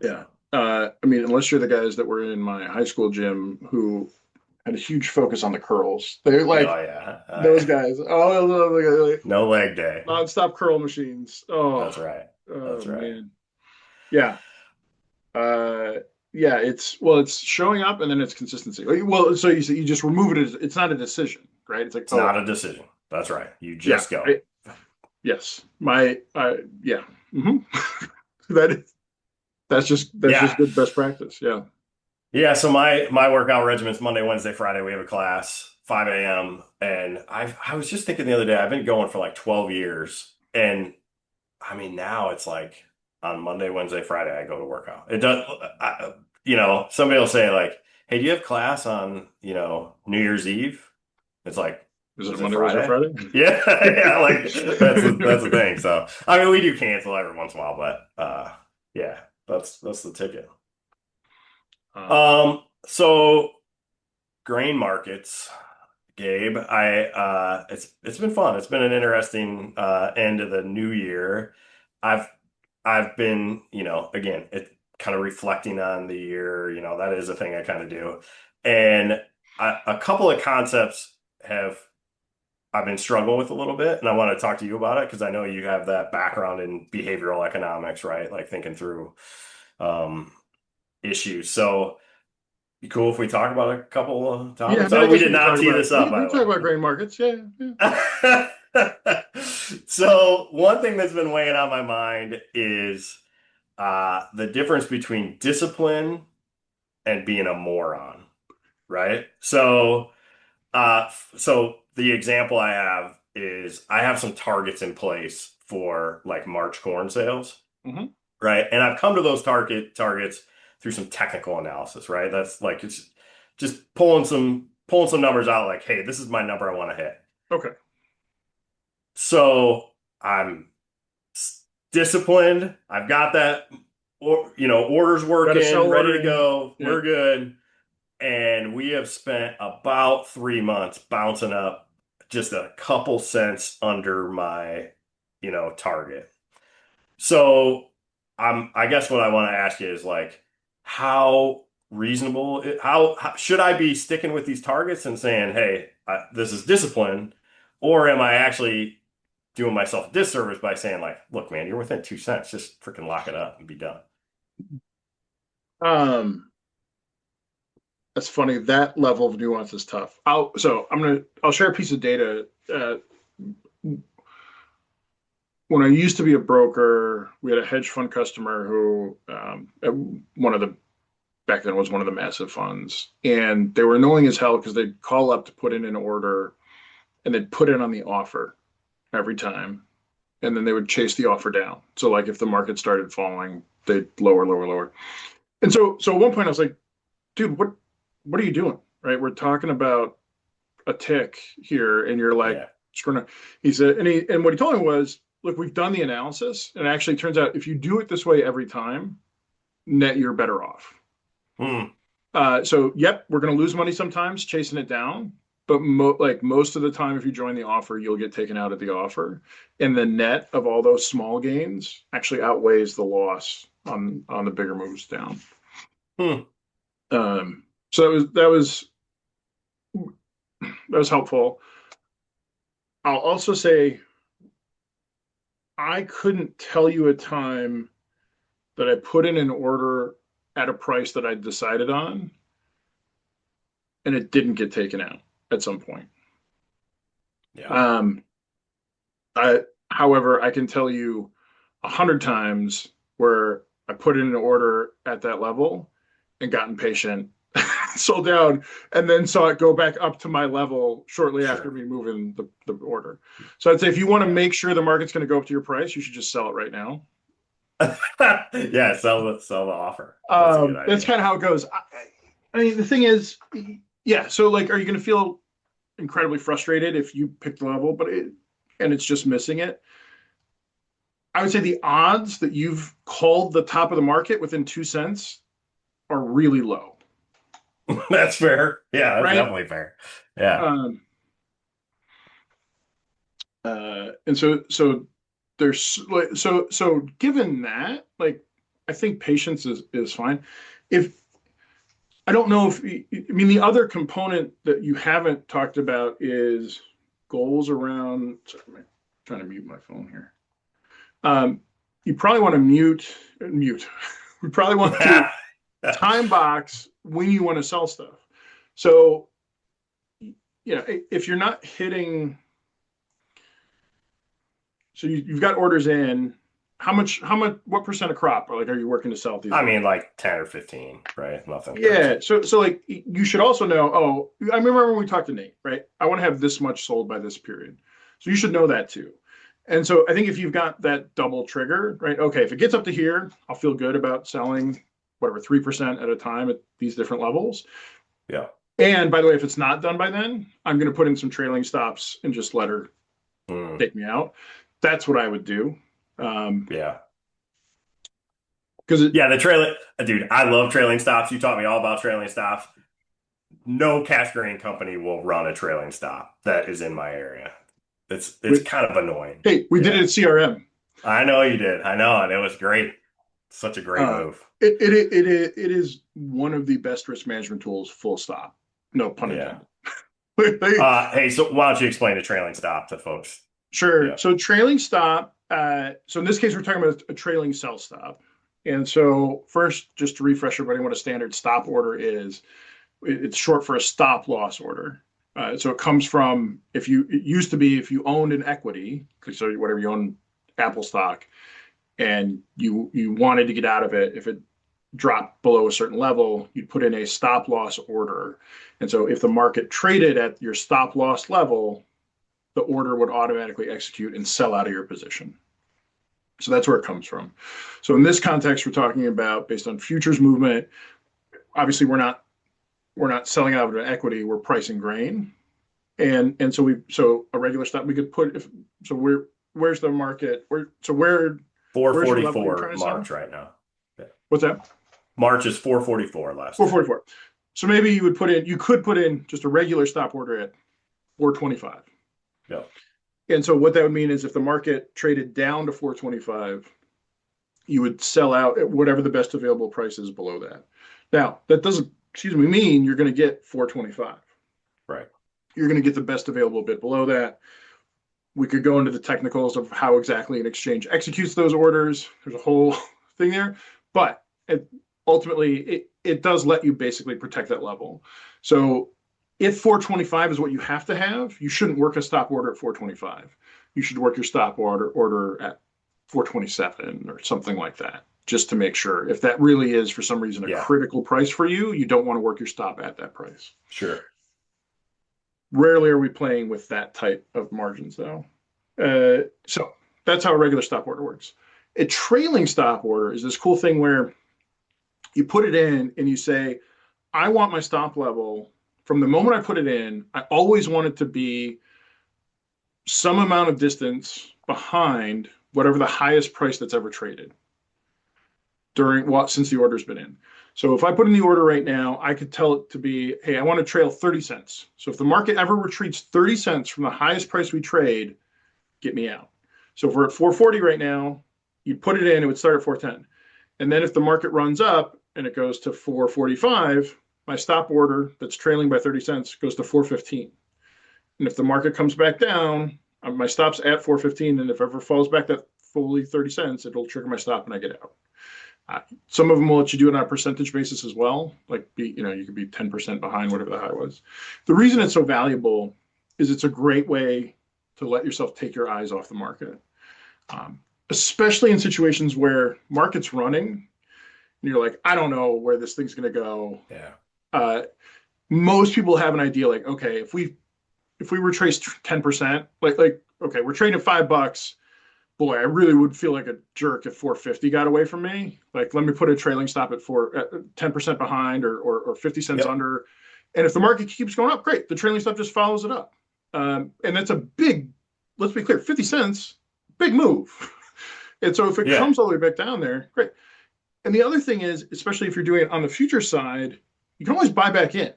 Speaker 2: Yeah. I mean, unless you're the guys that were in my high school gym who had a huge focus on the curls, they're
Speaker 1: Oh,
Speaker 2: like
Speaker 1: yeah.
Speaker 2: those guys. Oh, like,
Speaker 1: No leg day.
Speaker 2: nonstop curl machines.
Speaker 1: That's right.
Speaker 2: Oh
Speaker 1: That's right.
Speaker 2: man. Yeah. Uh, yeah. It's showing up and then it's consistency. Well, so you just remove it as it's not a decision, right? It's like,
Speaker 1: It's
Speaker 2: oh,
Speaker 1: not a decision. That's right. You
Speaker 2: yeah.
Speaker 1: just go.
Speaker 2: Yes. Yeah. hmm That is that's just
Speaker 1: Yeah.
Speaker 2: good best practice. Yeah.
Speaker 1: Yeah. So my workout regimen's Monday, Wednesday, Friday. We have a class, 5 a.m. And I was just thinking the other day, I've been going for like 12 years. And I mean, now it's like on Monday, Wednesday, Friday, I go to work out. It does, somebody will say like, "Hey, do you have class on, New Year's Eve?" It's like,
Speaker 2: Is it a
Speaker 1: Is it
Speaker 2: Monday, Wednesday,
Speaker 1: Friday?
Speaker 2: Friday?
Speaker 1: Yeah, yeah, like that's the thing. So I mean, we do cancel every once in a while, but yeah, that's the ticket.
Speaker 2: Um,
Speaker 1: So grain markets, Gabe, it's been fun. It's been an interesting end of the new year. I've I've been, again, it kind of reflecting on the year, that is a thing I kind of do. And a couple of concepts have I've been struggling with a little bit, and I want to talk to you about it because I know you have that background in behavioral economics, right? Like thinking through um, issues. So, you cool if we talk about a couple of
Speaker 2: yeah, I
Speaker 1: topics?
Speaker 2: mean, I
Speaker 1: Oh, we
Speaker 2: guess
Speaker 1: did
Speaker 2: we can
Speaker 1: not
Speaker 2: talk
Speaker 1: tee
Speaker 2: about
Speaker 1: this up,
Speaker 2: we
Speaker 1: by
Speaker 2: can
Speaker 1: the
Speaker 2: talk
Speaker 1: way.
Speaker 2: about grain markets. Yeah, yeah.
Speaker 1: So, one thing that's been weighing on my mind is the difference between discipline and being a moron, right? So the example I have is I have some targets in place for like March corn sales,
Speaker 2: Hmm.
Speaker 1: right? And I've come to those targets through some technical analysis, right? That's like it's just pulling some numbers out like, hey, this is my number I want to hit.
Speaker 2: Okay.
Speaker 1: So I'm disciplined. I've got that, or orders
Speaker 2: Got a sell
Speaker 1: working, ready
Speaker 2: order
Speaker 1: to
Speaker 2: in.
Speaker 1: go.
Speaker 2: Yeah.
Speaker 1: We're good. And we have spent about 3 months bouncing up just a couple cents under my, target. So I guess what I want to ask you is like, how reasonable, how should I be sticking with these targets and saying, hey, this is discipline, or am I actually doing myself a disservice by saying like, look, man, you're within 2 cents, just freaking lock it up and be done.
Speaker 2: Um, that's funny. That level of nuance is tough. I'll share a piece of data. When I used to be a broker, we had a hedge fund customer who at one of the back then was one of the massive funds, and they were annoying as hell because they'd call up to put in an order and they'd put in on the offer every time, and then they would chase the offer down. So like if the market started falling, they'd lower, lower, lower. And so at one point I was like, dude, what are you doing? Right? We're talking about a tick here, and you're like
Speaker 1: Yeah.
Speaker 2: screwing up. He said, and what he told me was, look, we've done the analysis, and it actually turns out if you do it this way every time, net you're better off.
Speaker 1: Hmm.
Speaker 2: So yep, we're going to lose money sometimes chasing it down, but like most of the time, if you join the offer, you'll get taken out of the offer, and the net of all those small gains actually outweighs the loss on the bigger moves down.
Speaker 1: Hmm.
Speaker 2: So that was helpful. I'll also say I couldn't tell you a time that I put in an order at a price that I decided on and it didn't get taken out at some point.
Speaker 1: Yeah.
Speaker 2: Um, I, however, I can tell you 100 times where I put in an order at that level and gotten patient, sold down, and then saw it go back up to my level shortly after
Speaker 1: Sure.
Speaker 2: me moving the order. So I'd say if you want to
Speaker 1: Yeah.
Speaker 2: make sure the market's going to go up to your price, you should just sell it right now.
Speaker 1: Yeah, sell the offer. That's a good
Speaker 2: That's
Speaker 1: idea.
Speaker 2: kind of how it goes. I mean, the thing is, yeah. So, like, are you going to feel incredibly frustrated if you pick the level, and it's just missing it? I would say the odds that you've called the top of the market within 2 cents are really low,
Speaker 1: That's fair. Yeah, that's
Speaker 2: right?
Speaker 1: definitely fair. Yeah.
Speaker 2: Um, and so there's like so given that, like, I think patience is fine. If I don't know if I mean the other component that you haven't talked about is goals around. Sorry, I'm trying to mute my phone here. You probably want to mute. We probably want to time box when you want to sell stuff. So, if you're not hitting, so you've got orders in, what percent of crop, or like, are you working to sell these
Speaker 1: I
Speaker 2: days?
Speaker 1: mean, like 10 or 15, right? Nothing
Speaker 2: Yeah.
Speaker 1: crazy.
Speaker 2: So like you should also know, oh, I remember when we talked to Nate, right? I want to have this much sold by this period. So you should know that too. And so I think if you've got that double trigger, right? Okay, if it gets up to here, I'll feel good about selling whatever 3% at a time at these different levels.
Speaker 1: Yeah.
Speaker 2: And by the way, if it's not done by then, I'm going to put in some trailing stops and just let her
Speaker 1: Mm,
Speaker 2: take me out. That's what I would do. Um,
Speaker 1: yeah.
Speaker 2: because it,
Speaker 1: Yeah, the trailing, dude, I love trailing stops. You taught me all about trailing stops. No cash grain company will run a trailing stop that is in my area. It's
Speaker 2: we,
Speaker 1: kind of annoying.
Speaker 2: hey, we did it
Speaker 1: Yeah.
Speaker 2: at CRM.
Speaker 1: I know you did. I know, and it was great. Such a great
Speaker 2: Uh,
Speaker 1: move.
Speaker 2: it is one of the best risk management tools. Full stop. No pun
Speaker 1: Yeah.
Speaker 2: intended.
Speaker 1: Hey, so why don't you explain the trailing stop to folks?
Speaker 2: Sure.
Speaker 1: Yeah.
Speaker 2: So trailing stop. So in this case, we're talking about a trailing sell stop. And so first, just to refresh everybody, what a standard stop order is, it's short for a stop loss order. So it comes from if you it used to be if you owned an equity, so whatever you own, Apple stock, and you wanted to get out of it if it dropped below a certain level, you'd put in a stop loss order. And so if the market traded at your stop loss level, the order would automatically execute and sell out of your position. So that's where it comes from. So in this context, we're talking about based on futures movement. Obviously, we're not selling out of an equity. We're pricing grain, and so a regular stop we could put if so where's the market where's the level you're
Speaker 1: 444
Speaker 2: trying to sell?
Speaker 1: March right now. Yeah.
Speaker 2: What's that?
Speaker 1: March is 444 last day.
Speaker 2: 444. So maybe you could put in just a regular stop order at 425.
Speaker 1: Yeah.
Speaker 2: And so what that would mean is if the market traded down to 425, you would sell out at whatever the best available price is below that. Now, that doesn't, mean you're going to get 425.
Speaker 1: Right.
Speaker 2: You're going to get the best available bit below that. We could go into the technicals of how exactly an exchange executes those orders. There's a whole thing there, but ultimately, it does let you basically protect that level. So if 425 is what you have to have, you shouldn't work a stop order at 425. You should work your stop order at 427 or something like that, just to make sure. If that really is for some reason a
Speaker 1: Yeah.
Speaker 2: critical price for you, you don't want to work your stop at that price.
Speaker 1: Sure.
Speaker 2: Rarely are we playing with that type of margins, though. So that's how a regular stop order works. A trailing stop order is this cool thing where you put it in and you say, I want my stop level from the moment I put it in. I always want it to be some amount of distance behind whatever the highest price that's ever traded during what since the order's been in. So if I put in the order right now, I could tell it to be, hey, I want to trail 30 cents. So if the market ever retreats 30 cents from the highest price we trade, get me out. So if we're at 440 right now, you'd put it in, it would start at 410. And then if the market runs up and it goes to 445, my stop order that's trailing by 30 cents goes to 415. And if the market comes back down, my stop's at 415. And if it ever falls back that fully 30 cents, it'll trigger my stop and I get out. Some of them will let you do it on a percentage basis as well. Like you could be 10% behind whatever the high was. The reason it's so valuable is it's a great way to let yourself take your eyes off the market, especially in situations where market's running and you're like, I don't know where this thing's going to go.
Speaker 1: Yeah.
Speaker 2: Uh, most people have an idea like, okay, if we retrace 10%, like okay, we're trading at $5. Boy, I really would feel like a jerk if 450 got away from me. Like, let me put a trailing stop at 10% behind or 50 cents
Speaker 1: Yep.
Speaker 2: under. And if the market keeps going up, great. The trailing stop just follows it up. And that's a big, let's be clear, 50 cents, big move. And so if it
Speaker 1: Yeah.
Speaker 2: comes all the way back down there, great. And the other thing is, especially if you're doing it on the future side, you can always buy back in,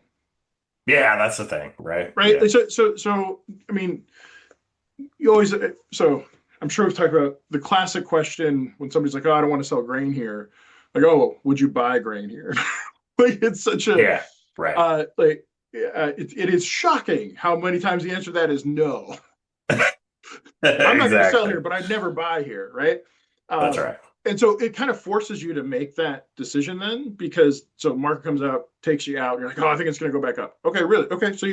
Speaker 1: Yeah, that's the thing, right?
Speaker 2: right?
Speaker 1: Yeah.
Speaker 2: So I mean, you always, so I'm sure we've talked about the classic question when somebody's like, oh, I don't want to sell grain here. Like, oh, would you buy grain here? Like, it's such a,
Speaker 1: Yeah. Right.
Speaker 2: it is shocking how many times the answer to that is no. I'm not going to sell here,
Speaker 1: Exactly.
Speaker 2: but I'd never buy here, right?
Speaker 1: That's
Speaker 2: Um,
Speaker 1: right.
Speaker 2: and so it kind of forces you to make that decision then, because so market comes out, takes you out, and you're like, oh, I think it's going to go back up. Okay, really? Okay, so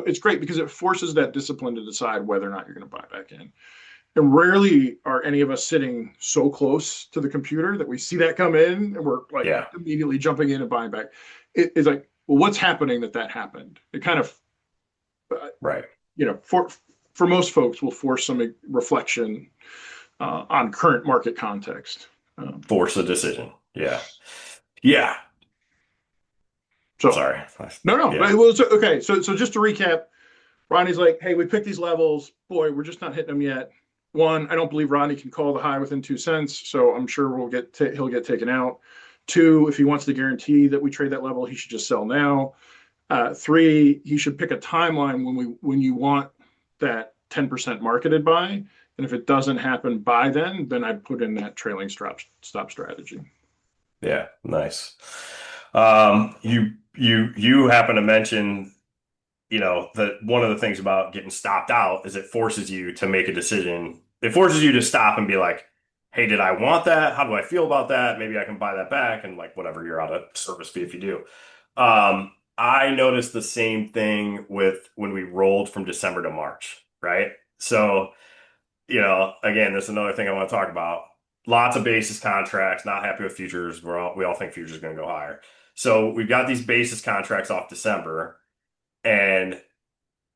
Speaker 2: it's great because it forces that discipline to decide whether or not you're going to buy back in. And rarely are any of us sitting so close to the computer that we see that come in and we're like
Speaker 1: Yeah.
Speaker 2: immediately jumping in and buying back. It's like, well, what's happening that happened? It kind of,
Speaker 1: Right.
Speaker 2: for most folks, will force some reflection on current market context.
Speaker 1: Force a decision. Yeah. Yeah.
Speaker 2: So
Speaker 1: Sorry.
Speaker 2: no.
Speaker 1: Yeah.
Speaker 2: Well, okay. So just to recap, Ronnie's like, hey, we picked these levels. Boy, we're just not hitting them yet. One, I don't believe Rodney can call the high within 2 cents, so I'm sure he'll get taken out. Two, if he wants to guarantee that we trade that level, he should just sell now. Three, he should pick a timeline when you want that 10% marketed buy, and if it doesn't happen by then I'd put in that trailing stop strategy.
Speaker 1: Yeah. Nice. You happen to mention, that one of the things about getting stopped out is it forces you to make a decision. It forces you to stop and be like, hey, did I want that? How do I feel about that? Maybe I can buy that back and like whatever, you're out of service fee if you do. I noticed the same thing with when we rolled from December to March, right? So, again, there's another thing I want to talk about. Lots of basis contracts, not happy with futures. We all think futures are going to go higher. So we've got these basis contracts off December, and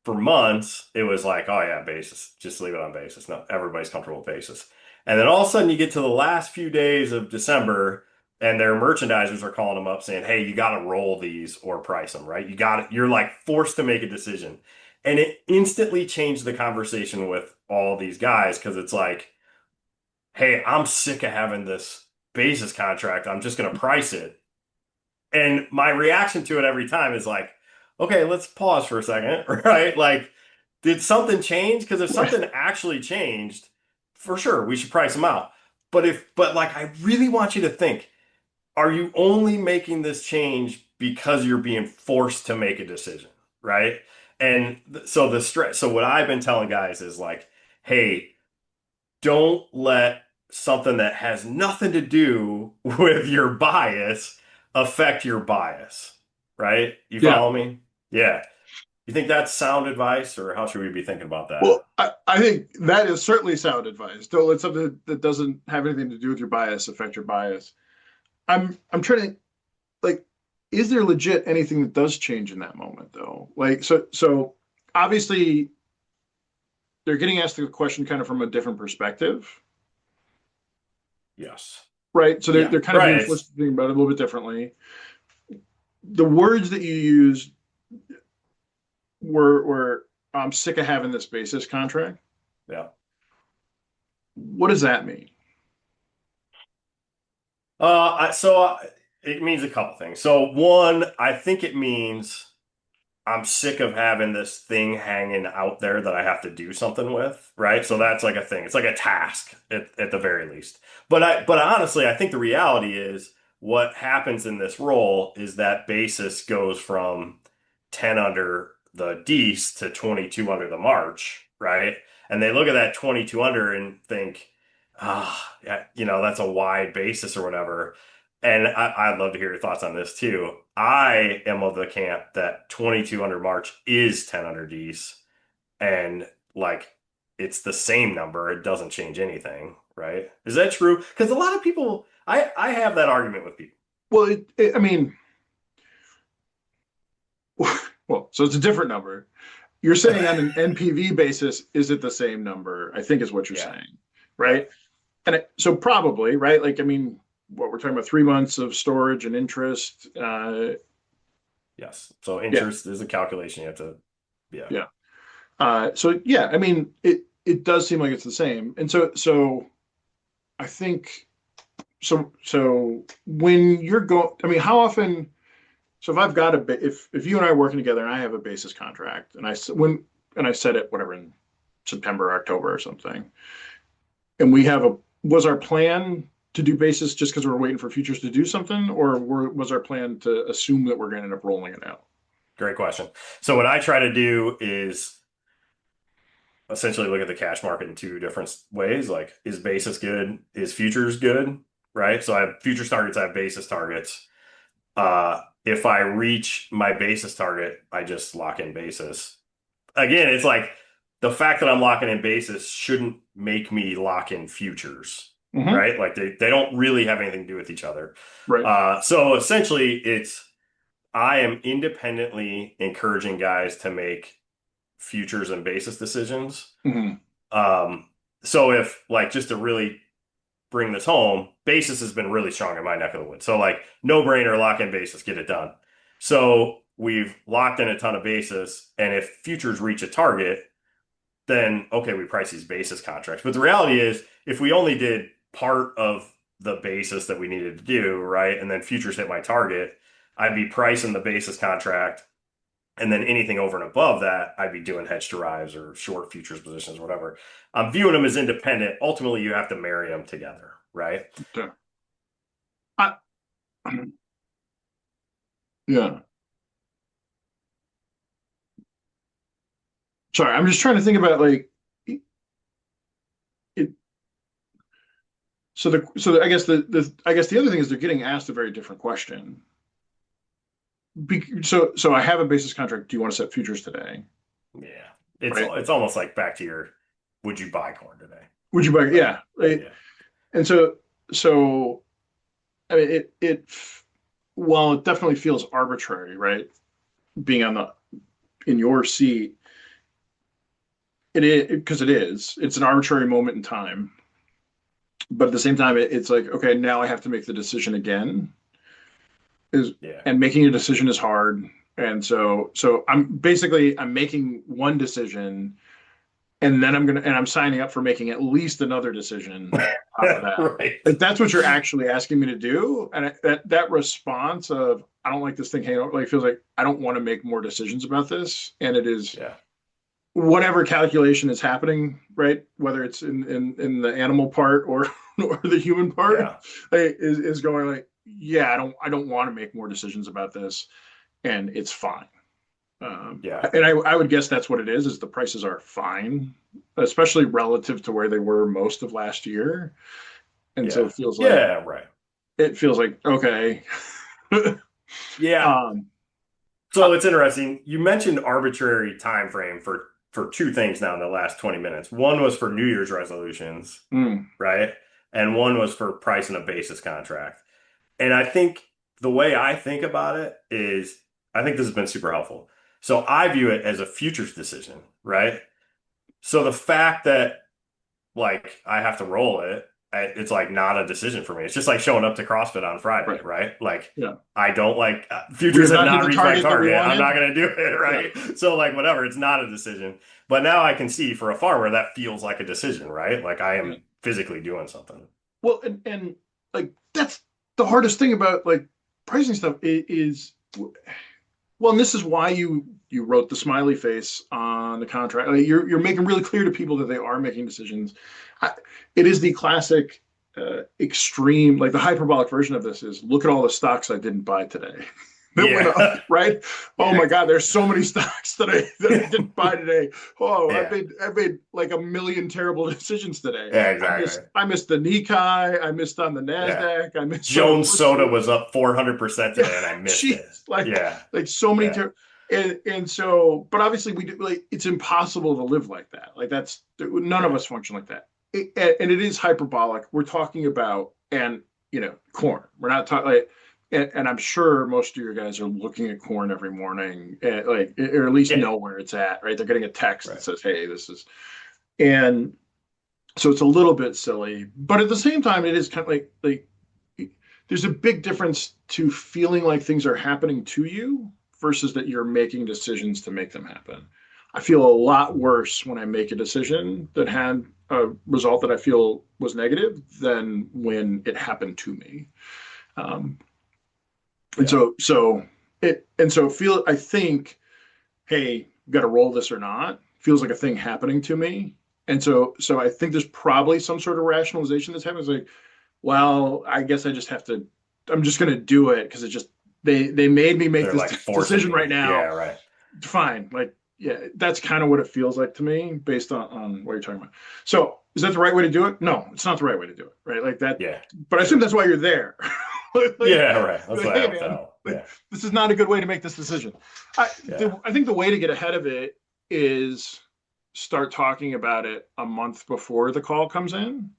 Speaker 1: for months, it was like, oh yeah, basis, just leave it on basis. No, everybody's comfortable with basis. And then all of a sudden, you get to the last few days of December, and their merchandisers are calling them up saying, hey, you got to roll these or price them, right? You're like forced to make a decision. And it instantly changed the conversation with all these guys because it's like, hey, I'm sick of having this basis contract. I'm just going to price it. And my reaction to it every time is like, okay, let's pause for a second, right? Like, did something change? Because if something actually changed, for sure, we should price them out. But like, I really want you to think, are you only making this change because you're being forced to make a decision, right? And so the stress, so what I've been telling guys is like, hey, don't let something that has nothing to do with your bias affect your bias, right? You
Speaker 2: Yeah.
Speaker 1: follow me? Yeah. You think that's sound advice, or how should we be thinking about that?
Speaker 2: Well, I think that is certainly sound advice. Don't let something that doesn't have anything to do with your bias affect your bias. I'm trying to like, is there legit anything that does change in that moment though? Like, so obviously they're getting asked the question kind of from a different perspective,
Speaker 1: Yes.
Speaker 2: right? So
Speaker 1: Yeah.
Speaker 2: they're kind of
Speaker 1: Right.
Speaker 2: being forced to think about it a little bit differently. The words that you used were I'm sick of having this basis contract.
Speaker 1: Yeah.
Speaker 2: What does that mean?
Speaker 1: It means a couple things. So one, I think it means I'm sick of having this thing hanging out there that I have to do something with, right? So that's like a thing. It's like a task at the very least. But honestly, I think the reality is what happens in this role is that basis goes from 10 under the D's to 22 under the March, right? And they look at that 22 under and think, yeah, that's a wide basis or whatever. And I'd love to hear your thoughts on this too. I am of the camp that 22 under March is 10 under D's, and like it's the same number. It doesn't change anything, right? Is that true? Because a lot of people, I have that argument with people.
Speaker 2: Well, I mean, well, so it's a different number. You're saying on an NPV basis, is it the same number? I think is what you're
Speaker 1: Yeah,
Speaker 2: saying,
Speaker 1: yeah,
Speaker 2: right? So probably, right? Like, I mean, what we're talking about, 3 months of storage and interest.
Speaker 1: yes. So
Speaker 2: Yeah,
Speaker 1: interest is a calculation you have to, yeah,
Speaker 2: yeah. So yeah, I mean, it does seem like it's the same, and so I think so when you're going, I mean, how often? So if I've got if you and I are working together and I have a basis contract and I set it whatever in September, October or something, and was our plan to do basis just because we were waiting for futures to do something, or was our plan to assume that we're going to end up rolling it out?
Speaker 1: great question. So what I try to do is essentially look at the cash market in two different ways. Like, is basis good? Is futures good? Right? So I have futures targets, I have basis targets. If I reach my basis target, I just lock in basis. Again, it's like the fact that I'm locking in basis shouldn't make me lock in futures,
Speaker 2: Mm-hmm.
Speaker 1: right? Like they don't really have anything to do with each other.
Speaker 2: Right.
Speaker 1: So essentially, I am independently encouraging guys to make futures and basis decisions.
Speaker 2: Mm-hmm.
Speaker 1: So if like just to really bring this home, basis has been really strong in my neck of the woods. So like no brainer, lock in basis, get it done. So we've locked in a ton of basis, and if futures reach a target, then okay, we price these basis contracts. But the reality is, if we only did part of the basis that we needed to do, right, and then futures hit my target, I'd be pricing the basis contract, and then anything over and above that, I'd be doing hedge derives or short futures positions, whatever. I'm viewing them as independent. Ultimately, you have to marry them together, right?
Speaker 2: Okay. I, yeah. Sorry, I'm just trying to think about like it. I guess the other thing is they're getting asked a very different question. So I have a basis contract. Do you want to set futures today?
Speaker 1: Yeah. It's
Speaker 2: Right?
Speaker 1: it's almost like back to your would you buy corn today?
Speaker 2: Would you buy?
Speaker 1: Right.
Speaker 2: Yeah. Right.
Speaker 1: Yeah.
Speaker 2: And so I mean while it definitely feels arbitrary, right? Being on the in your seat, it is because it's an arbitrary moment in time. But at the same time, it's like, okay, now I have to make the decision again. Is
Speaker 1: Yeah.
Speaker 2: And making a decision is hard. And so I'm making one decision, and then I'm signing up for making at least another decision on top of that.
Speaker 1: Right.
Speaker 2: Like that's what you're actually asking me to do, and that response of I don't like this thing hanging out, like feels like I don't want to make more decisions about this, and it is
Speaker 1: Yeah.
Speaker 2: whatever calculation is happening, right? Whether it's in the animal part or or the human part,
Speaker 1: Yeah.
Speaker 2: is going like, yeah, I don't want to make more decisions about this, and it's fine.
Speaker 1: Yeah.
Speaker 2: And I would guess that's what it is the prices are fine, especially relative to where they were most of last year. And so
Speaker 1: Yeah.
Speaker 2: it feels like
Speaker 1: Yeah. Right.
Speaker 2: okay.
Speaker 1: Yeah.
Speaker 2: um, uh,
Speaker 1: So it's interesting. You mentioned arbitrary time frame for two things now in the last 20 minutes. One was for New Year's resolutions,
Speaker 2: mm,
Speaker 1: right? And one was for pricing a basis contract. And I think the way I think about it is I think this has been super helpful. So I view it as a futures decision, right? So the fact that like I have to roll it, it's like not a decision for me. It's just like showing up to CrossFit on Friday,
Speaker 2: right.
Speaker 1: right? Like
Speaker 2: Yeah.
Speaker 1: I don't like
Speaker 2: We
Speaker 1: futures
Speaker 2: have
Speaker 1: have
Speaker 2: not hit
Speaker 1: not
Speaker 2: the
Speaker 1: reached my
Speaker 2: target that we
Speaker 1: target. I'm
Speaker 2: wanted.
Speaker 1: not going to do it,
Speaker 2: Yeah.
Speaker 1: right? So like whatever, it's not a decision. But now I can see for a farmer that feels like a decision, right? Like I
Speaker 2: Yeah.
Speaker 1: am physically doing something.
Speaker 2: Well, and like that's the hardest thing about like pricing stuff is well, and this is why you wrote the smiley face on the contract. Like you're making really clear to people that they are making decisions. I, it is the classic extreme, like the hyperbolic version of this is look at all the stocks I didn't buy today that went up,
Speaker 1: Yeah.
Speaker 2: right? Oh
Speaker 1: Yeah.
Speaker 2: my God, there's so many stocks that I didn't buy today. Oh,
Speaker 1: Yeah.
Speaker 2: I made like a million terrible decisions today.
Speaker 1: Yeah, exactly.
Speaker 2: I missed the Nikkei, I missed on the
Speaker 1: Yeah.
Speaker 2: Nasdaq, I missed on the
Speaker 1: Jones Soda
Speaker 2: FTSE.
Speaker 1: was up 400%
Speaker 2: Yeah,
Speaker 1: today and I missed it.
Speaker 2: jeez,
Speaker 1: Yeah.
Speaker 2: like so many
Speaker 1: Yeah.
Speaker 2: and so, but obviously we do like it's impossible to live like that. Like that's none of
Speaker 1: Yeah.
Speaker 2: us function like that. And it is hyperbolic. We're talking about and corn. We're not talking like and I'm sure most of your guys are looking at corn every morning, like or at least
Speaker 1: Yeah.
Speaker 2: know where it's at, right? They're getting a text that
Speaker 1: Right.
Speaker 2: says, "Hey, this is," and so it's a little bit silly, but at the same time, it is kind of like there's a big difference to feeling like things are happening to you versus that you're making decisions to make them happen. I feel a lot worse when I make a decision that had a result that I feel was negative than when it happened to me. Um, and
Speaker 1: Yeah.
Speaker 2: so feel I think, hey, got to roll this or not feels like a thing happening to me. And so I think there's probably some sort of rationalization that's happening. It's like, well, I guess I just have to. I'm just going to do it because it just they made me make
Speaker 1: They're
Speaker 2: this
Speaker 1: like forcing
Speaker 2: decision right
Speaker 1: me. Yeah,
Speaker 2: now.
Speaker 1: right.
Speaker 2: Fine, like yeah, that's kind of what it feels like to me based on what you're talking about. So is that the right way to do it? No, it's not the right way to do it, right? Like that.
Speaker 1: Yeah,
Speaker 2: But I assume
Speaker 1: sure.
Speaker 2: that's why you're there. like,
Speaker 1: Yeah, right. That's what I
Speaker 2: hey
Speaker 1: hope to
Speaker 2: man,
Speaker 1: help.
Speaker 2: like
Speaker 1: Yeah,
Speaker 2: this is not a good way to make this decision.
Speaker 1: yeah,
Speaker 2: I think the way to get ahead of it is start talking about it a month before the call comes in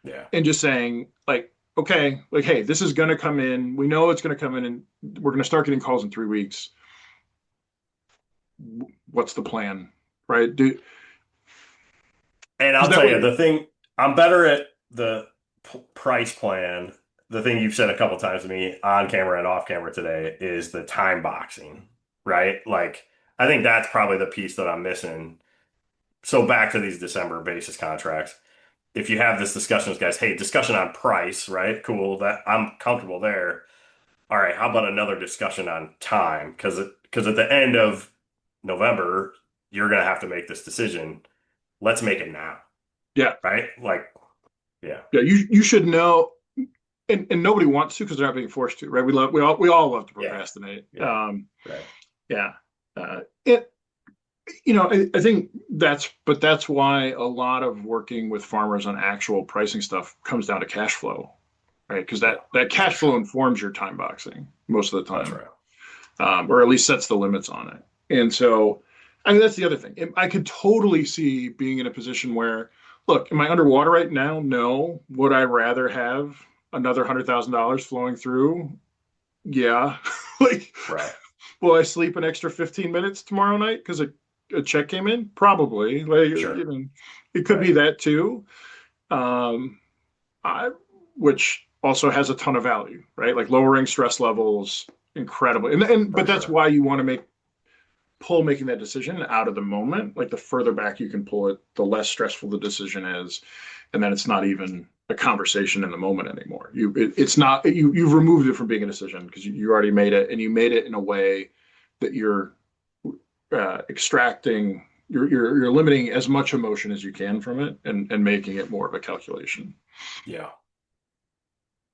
Speaker 1: yeah,
Speaker 2: and just saying like okay like hey this is going to come in we know it's going to come in and we're going to start getting calls in 3 weeks. What's the plan, right? Do
Speaker 1: And
Speaker 2: because
Speaker 1: I'll
Speaker 2: that
Speaker 1: tell you
Speaker 2: way
Speaker 1: the thing, I'm better at the price plan the thing you've said a couple times to me on camera and off camera today is the time boxing, right? Like, I think that's probably the piece that I'm missing. So back to these December basis contracts. If you have this discussion with guys, hey, discussion on price, right? Cool, that I'm comfortable there. All right, how about another discussion on time? Because at the end of November, you're gonna have to make this decision. Let's make it now,
Speaker 2: Yeah.
Speaker 1: right? Like, yeah,
Speaker 2: Yeah. You should know, and nobody wants to because they're not being forced to, right? We all love to
Speaker 1: yeah,
Speaker 2: procrastinate.
Speaker 1: yeah, right,
Speaker 2: Yeah. It, I think that's why a lot of working with farmers on actual pricing stuff comes down to cash flow, right? Because
Speaker 1: yeah,
Speaker 2: that
Speaker 1: for
Speaker 2: cash flow
Speaker 1: sure.
Speaker 2: informs your time boxing most of the
Speaker 1: That's
Speaker 2: time,
Speaker 1: right.
Speaker 2: or at least sets the limits on it. And so, I mean, that's the other thing. I could totally see being in a position where, look, am I underwater right now? No. Would I rather have another $100,000 flowing through? Yeah. Like,
Speaker 1: Right.
Speaker 2: will I sleep an extra 15 minutes tomorrow night because a check came in? Probably. Like,
Speaker 1: Sure.
Speaker 2: it could be
Speaker 1: Right.
Speaker 2: that too. Um, I, which also has a ton of value, right? Like lowering stress levels incredibly.
Speaker 1: For
Speaker 2: But that's
Speaker 1: sure.
Speaker 2: why you want to pull making that decision out of the moment. Like the further back you can pull it, the less stressful the decision is, and then it's not even a conversation in the moment anymore. It's not you've removed it from being a decision because you already made it, and you made it in a way that you're extracting. You're limiting as much emotion as you can from it, and making it more of a calculation.
Speaker 1: Yeah.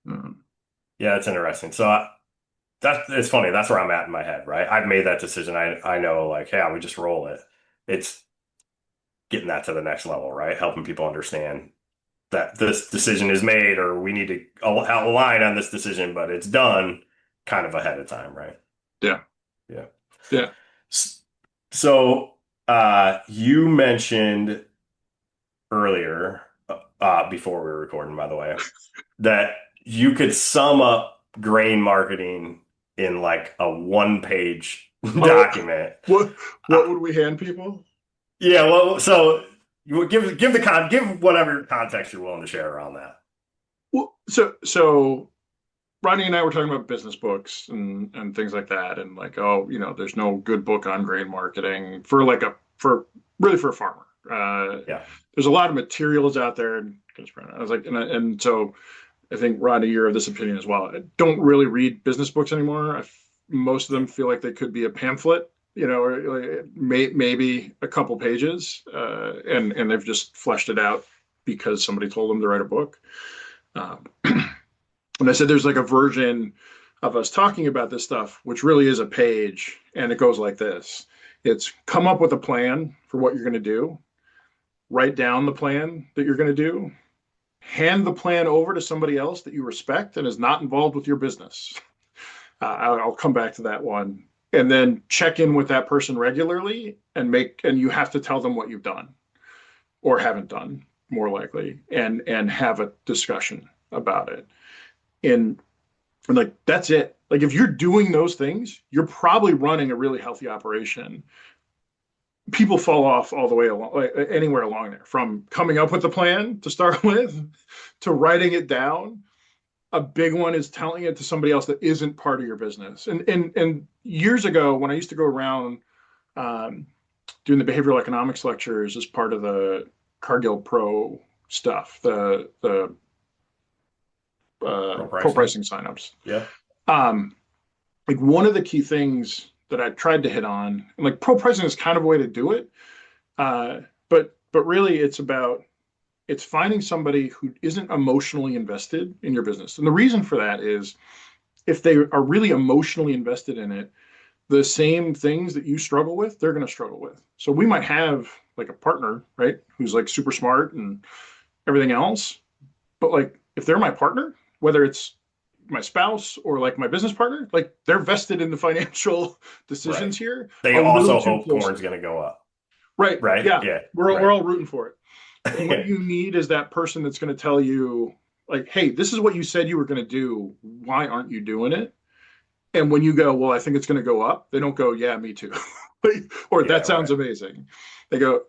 Speaker 2: Um,
Speaker 1: Yeah, it's interesting. So that's it's funny. That's where I'm at in my head, right? I've made that decision. I know, like, yeah, we just roll it. It's getting that to the next level, right? Helping people understand that this decision is made, or we need to align on this decision, but it's done kind of ahead of time, right?
Speaker 2: yeah,
Speaker 1: Yeah.
Speaker 2: yeah.
Speaker 1: S- So, you mentioned earlier, before we were recording, by the way, that you could sum up grain marketing in like a one-page
Speaker 2: Oh,
Speaker 1: document.
Speaker 2: what
Speaker 1: Uh,
Speaker 2: would we hand people?
Speaker 1: yeah, well, so you would give whatever context you're willing to share around that.
Speaker 2: Well, so Rodney and I were talking about business books and things like that, and like, oh, there's no good book on grain marketing for like for really for a farmer.
Speaker 1: Yeah,
Speaker 2: There's a lot of materials out there. And I was like, and so I think Rodney, you're of this opinion as well. I don't really read business books anymore. Most of
Speaker 1: yeah,
Speaker 2: them feel like they could be a pamphlet, or like, maybe a couple pages, and they've just fleshed it out because somebody told them to write a book. Um, and I said, there's like a version of us talking about this stuff, which really is a page, and it goes like this. It's come up with a plan for what you're going to do, write down the plan that you're going to do, hand the plan over to somebody else that you respect and is not involved with your business. I'll come back to that one. And then check in with that person regularly and you have to tell them what you've done or haven't done, more likely, and have a discussion about it. And like that's it. Like if you're doing those things, you're probably running a really healthy operation. People fall off all the way along, like, anywhere along there, from coming up with the plan to start with to writing it down. A big one is telling it to somebody else that isn't part of your business. And years ago, when I used to go around um, doing the behavioral economics lectures as part of the Cargill Pro stuff, the
Speaker 1: pro
Speaker 2: pro
Speaker 1: pricing.
Speaker 2: pricing signups.
Speaker 1: Yeah,
Speaker 2: Um, like one of the key things that I tried to hit on, and like pro pricing is kind of a way to do it, but really it's finding somebody who isn't emotionally invested in your business. And the reason for that is if they are really emotionally invested in it, the same things that you struggle with, they're going to struggle with. So we might have like a partner, right, who's like super smart and everything else, but like if they're my partner, whether it's my spouse or like my business partner, like they're vested in the financial
Speaker 1: right.
Speaker 2: decisions here
Speaker 1: They
Speaker 2: a little
Speaker 1: also
Speaker 2: too
Speaker 1: hope corn's
Speaker 2: closely.
Speaker 1: going to go up,
Speaker 2: Right.
Speaker 1: right?
Speaker 2: Yeah.
Speaker 1: Yeah,
Speaker 2: We're
Speaker 1: right.
Speaker 2: all rooting for it. And what you need is that person that's going to tell you, like, hey, this is what you said you were going to do. Why aren't you doing it? And when you go, well, I think it's going to go up, they don't go, yeah, me too. Or
Speaker 1: Yeah,
Speaker 2: that sounds
Speaker 1: right.
Speaker 2: amazing. They go,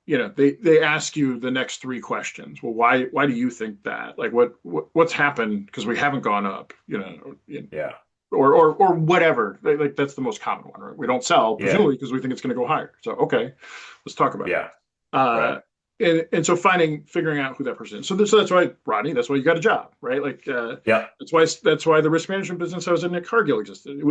Speaker 2: they ask you the next three questions. Well, why do you think that? Like what's happened? Because we haven't gone up,
Speaker 1: Yeah.
Speaker 2: or whatever. Like that's the most common one, right? We don't sell,
Speaker 1: Yeah.
Speaker 2: presumably because we think it's going to go higher. So okay, let's talk about it.
Speaker 1: Yeah. Right.
Speaker 2: Uh, and so figuring out who that person is. So that's why, Rodney, that's why you got a job, right? Like
Speaker 1: Yeah.
Speaker 2: that's why the risk management business I was in at Cargill existed.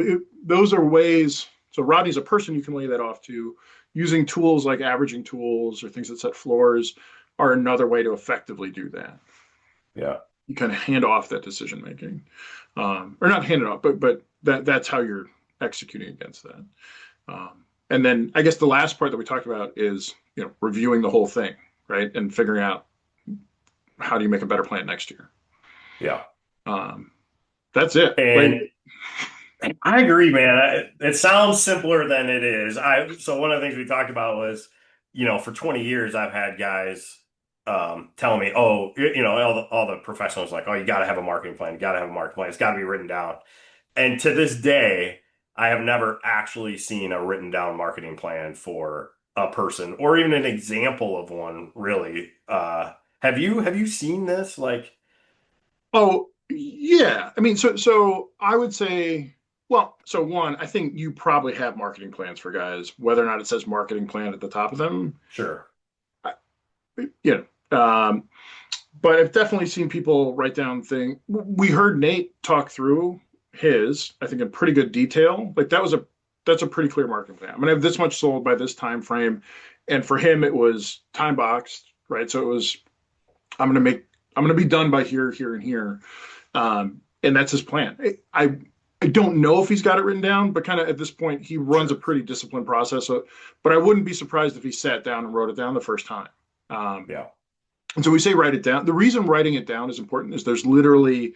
Speaker 2: Those are ways. So Rodney's a person you can lay that off to. Using tools like averaging tools or things that set floors are another way to effectively do that.
Speaker 1: Yeah.
Speaker 2: You kind of hand off that decision making, or not hand it off, but that's how you're executing against that. And then I guess the last part that we talked about is reviewing the whole thing, right, and figuring out how do you make a better plan next year.
Speaker 1: Yeah.
Speaker 2: Um, that's it. Like,
Speaker 1: And I agree, man. It sounds simpler than it is. So one of the things we talked about was, for 20 years I've had guys telling me, oh, all the professionals like, oh, you got to have a marketing plan. You got to have a marketing plan. It's got to be written down. And to this day, I have never actually seen a written down marketing plan for a person or even an example of one, really. Have you seen this? Like,
Speaker 2: oh yeah, I mean, so I would say, well, so one, I think you probably have marketing plans for guys, whether or not it says marketing plan at the top of them.
Speaker 1: sure.
Speaker 2: I- You know, but I've definitely seen people write down things. We heard Nate talk through his, I think, in pretty good detail. Like that's a pretty clear marketing plan. I'm gonna have this much sold by this time frame, and for him it was time boxed, right? So it was I'm gonna be done by here, here, and here, and that's his plan. I don't know if he's got it written down, but kind of at this point he runs a
Speaker 1: Sure.
Speaker 2: pretty disciplined process. So, but I wouldn't be surprised if he sat down and wrote it down the first time. Um,
Speaker 1: Yeah.
Speaker 2: and so we say write it down. The reason writing it down is important is there's literally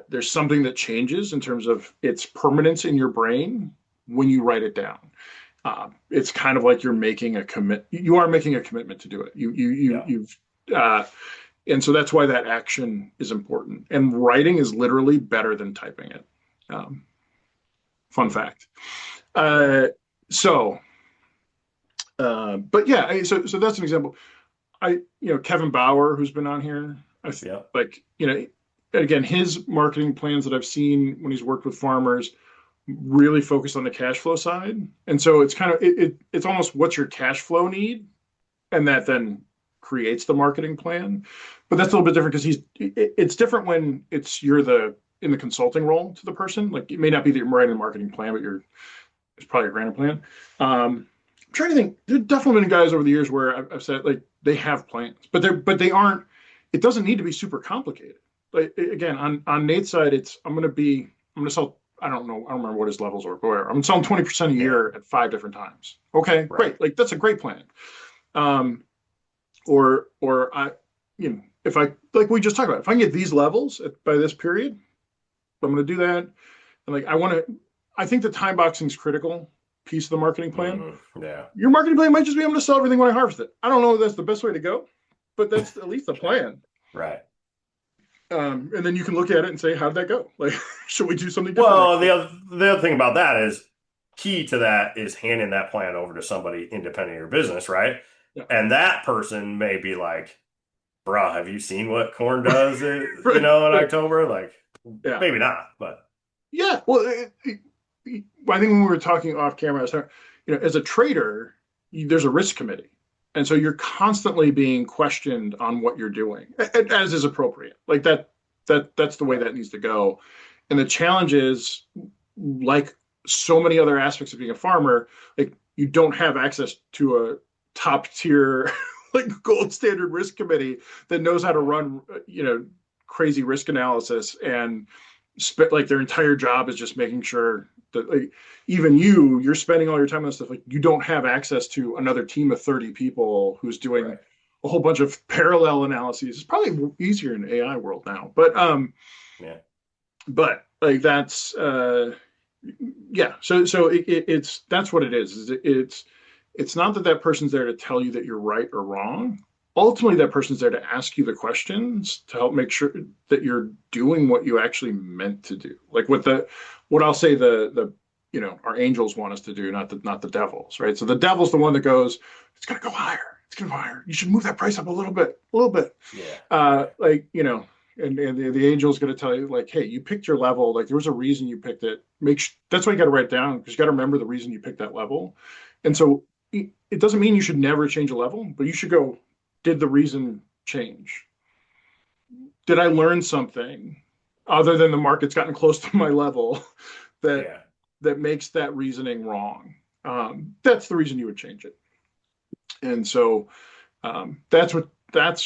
Speaker 2: there's something that changes in terms of its permanence in your brain when you write it down. It's kind of like you're making a commit. You are making a commitment to do it.
Speaker 1: Yeah.
Speaker 2: You've uh, and so that's why that action is important. And writing is literally better than typing it. Um, Fun
Speaker 1: Hmm.
Speaker 2: fact. Uh, so, but yeah, so that's an example. Kevin Bauer, who's been on here,
Speaker 1: Yeah.
Speaker 2: like, again, his marketing plans that I've seen when he's worked with farmers really focus on the cash flow side. And so it's kind of, it's almost what's your cash flow need? And that then creates the marketing plan. But that's a little bit different because it's different when you're in the consulting role to the person. Like it may not be that you're writing a marketing plan, but it's probably a grander plan. I'm trying to think. There's definitely been guys over the years where I've said like they have plans, but they aren't. It doesn't need to be super complicated. Like again, on Nate's side, I'm going to sell. I don't know. I don't remember what his levels are, but whatever. I'm selling 20% a
Speaker 1: Yeah.
Speaker 2: year at 5 different times. Okay,
Speaker 1: Right.
Speaker 2: great. Like that's a great plan. Um, or I, if I like we just talked about, if I can get these levels by this period, I'm going to do that. And like I think the time boxing is critical piece of the marketing plan.
Speaker 1: Yeah.
Speaker 2: Your marketing plan might just be able to sell everything when I harvest it. I don't know if that's the best way to go, but that's at least the plan.
Speaker 1: Right.
Speaker 2: And then you can look at it and say, how did that go? Like, should we do something different
Speaker 1: Well,
Speaker 2: next
Speaker 1: the
Speaker 2: year?
Speaker 1: other the other thing about that is key to that is handing that plan over to somebody independent of your business, right?
Speaker 2: Yeah.
Speaker 1: And that person may be like, "Bruh, have you seen what corn does?
Speaker 2: Right.
Speaker 1: In
Speaker 2: Right.
Speaker 1: October?" Like,
Speaker 2: Yeah.
Speaker 1: maybe not, but
Speaker 2: Yeah. Well, I think when we were talking off camera, I was talking, as a trader, there's a risk committee. And so you're constantly being questioned on what you're doing, as is appropriate. Like that's the way
Speaker 1: right,
Speaker 2: that needs to go. And the challenge is, like so many other aspects of being a farmer, like you don't have access to a top tier, like gold standard risk committee that knows how to run, crazy risk analysis and like their entire job is just making sure that like even you're spending all your time on this stuff. Like you don't have access to another team of 30 people who's doing
Speaker 1: right,
Speaker 2: a whole bunch of parallel analyses. It's probably easier in the AI world now,
Speaker 1: yeah,
Speaker 2: but like that's yeah. So it's that's what it is. It's not that that person's there to tell you that you're right or wrong. Ultimately, that person's there to ask you the questions to help make sure that you're doing what you actually meant to do. Like what I'll say our angels want us to do, not the devils, right? So the devil's the one that goes, it's gonna go higher, it's gonna go higher. You should move that price up a little bit.
Speaker 1: Yeah. Yeah.
Speaker 2: Like, and the angel's gonna tell you, like, hey, you picked your level, like there was a reason you picked it. That's why you got to write it down, because you got to remember the reason you picked that level. And
Speaker 1: Yeah.
Speaker 2: so it doesn't mean you should never change a level, but you should go, did the reason change? Did I learn something other than the market's gotten close to my level that
Speaker 1: Yeah.
Speaker 2: that makes that reasoning wrong? That's the reason you would change it. And so that's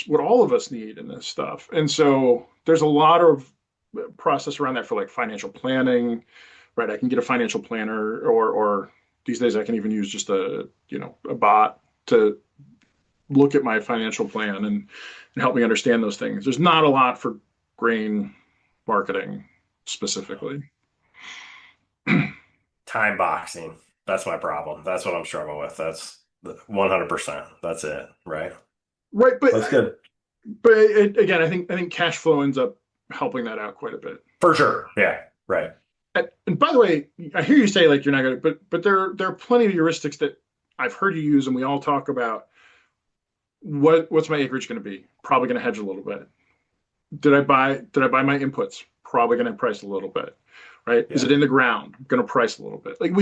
Speaker 2: what all of us need in this stuff. And so there's a lot of process around that for like financial planning, right? I can get a financial planner, or these days I can even use just a bot to look at my financial plan and help me understand those things. There's not a lot for grain marketing specifically.
Speaker 1: Time boxing. That's my problem. That's what I'm struggling with. That's 100%. That's it. Right.
Speaker 2: Right,
Speaker 1: That's good.
Speaker 2: again, I think cash flow ends up helping that out quite a bit.
Speaker 1: For sure. Yeah. Right.
Speaker 2: And by the way, I hear you say like you're not going to, but there are plenty of heuristics that I've heard you use, and we all talk about what's my acreage going to be? Probably going to hedge a little bit. Did I buy my inputs? Probably going to price a little bit, right? Is
Speaker 1: Yeah.
Speaker 2: it in the ground? Going to price a little bit. Like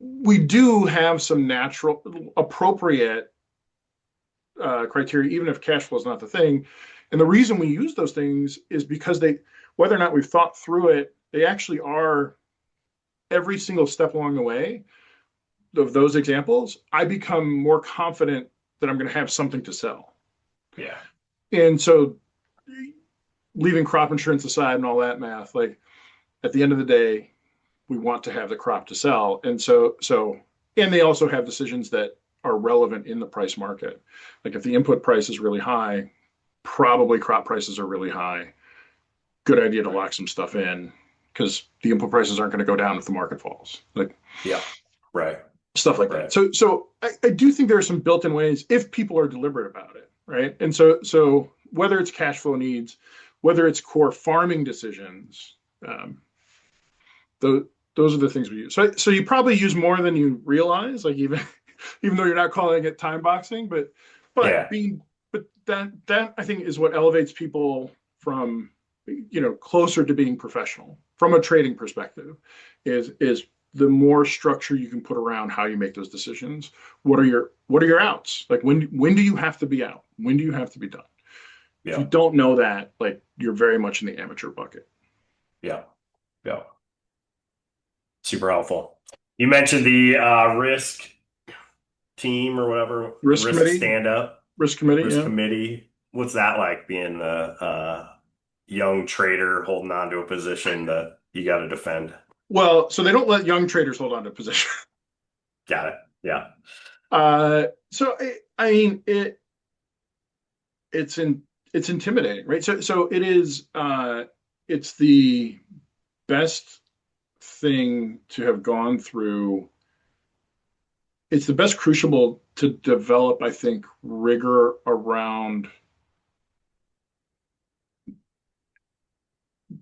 Speaker 2: we do have some natural appropriate criteria, even if cash flow is not the thing. And the reason we use those things is because whether or not we've thought through it, they actually are every single step along the way of those examples. I become more confident that I'm going to have something to sell.
Speaker 1: Yeah.
Speaker 2: And so, leaving crop insurance aside and all that math, like at the end of the day, we want to have the crop to sell. And and they also have decisions that are relevant in the price market. Like if the input price is really high, probably crop prices are really high. Good idea to
Speaker 1: Right.
Speaker 2: lock some stuff in, because the input prices aren't going to go down if the market falls. Like
Speaker 1: Yeah. Right.
Speaker 2: stuff like that.
Speaker 1: Right.
Speaker 2: So I do think there are some built-in ways if people are deliberate about it, right? And so whether it's cash flow needs, whether it's core farming decisions, um, those are the things we use. So you probably use more than you realize, like even though you're not calling it time boxing, but
Speaker 1: Yeah.
Speaker 2: being but that I think is what elevates people from closer to being professional from a trading perspective, is the more structure you can put around how you make those decisions. What are your outs? Like when do you have to be out? When do you have to be done? If you
Speaker 1: Yeah.
Speaker 2: don't know that, like you're very much in the amateur bucket.
Speaker 1: Yeah. Yeah. Super helpful. You mentioned the risk team or whatever,
Speaker 2: Risk
Speaker 1: risk
Speaker 2: committee,
Speaker 1: stand up,
Speaker 2: risk committee,
Speaker 1: risk
Speaker 2: yeah.
Speaker 1: committee. What's that like being a young trader holding on to a position that you got to defend?
Speaker 2: Well, so they don't let young traders hold on to position.
Speaker 1: Got it. Yeah.
Speaker 2: So I mean it's intimidating, right? So it is it's the best thing to have gone through. It's the best crucible to develop, I think, rigor around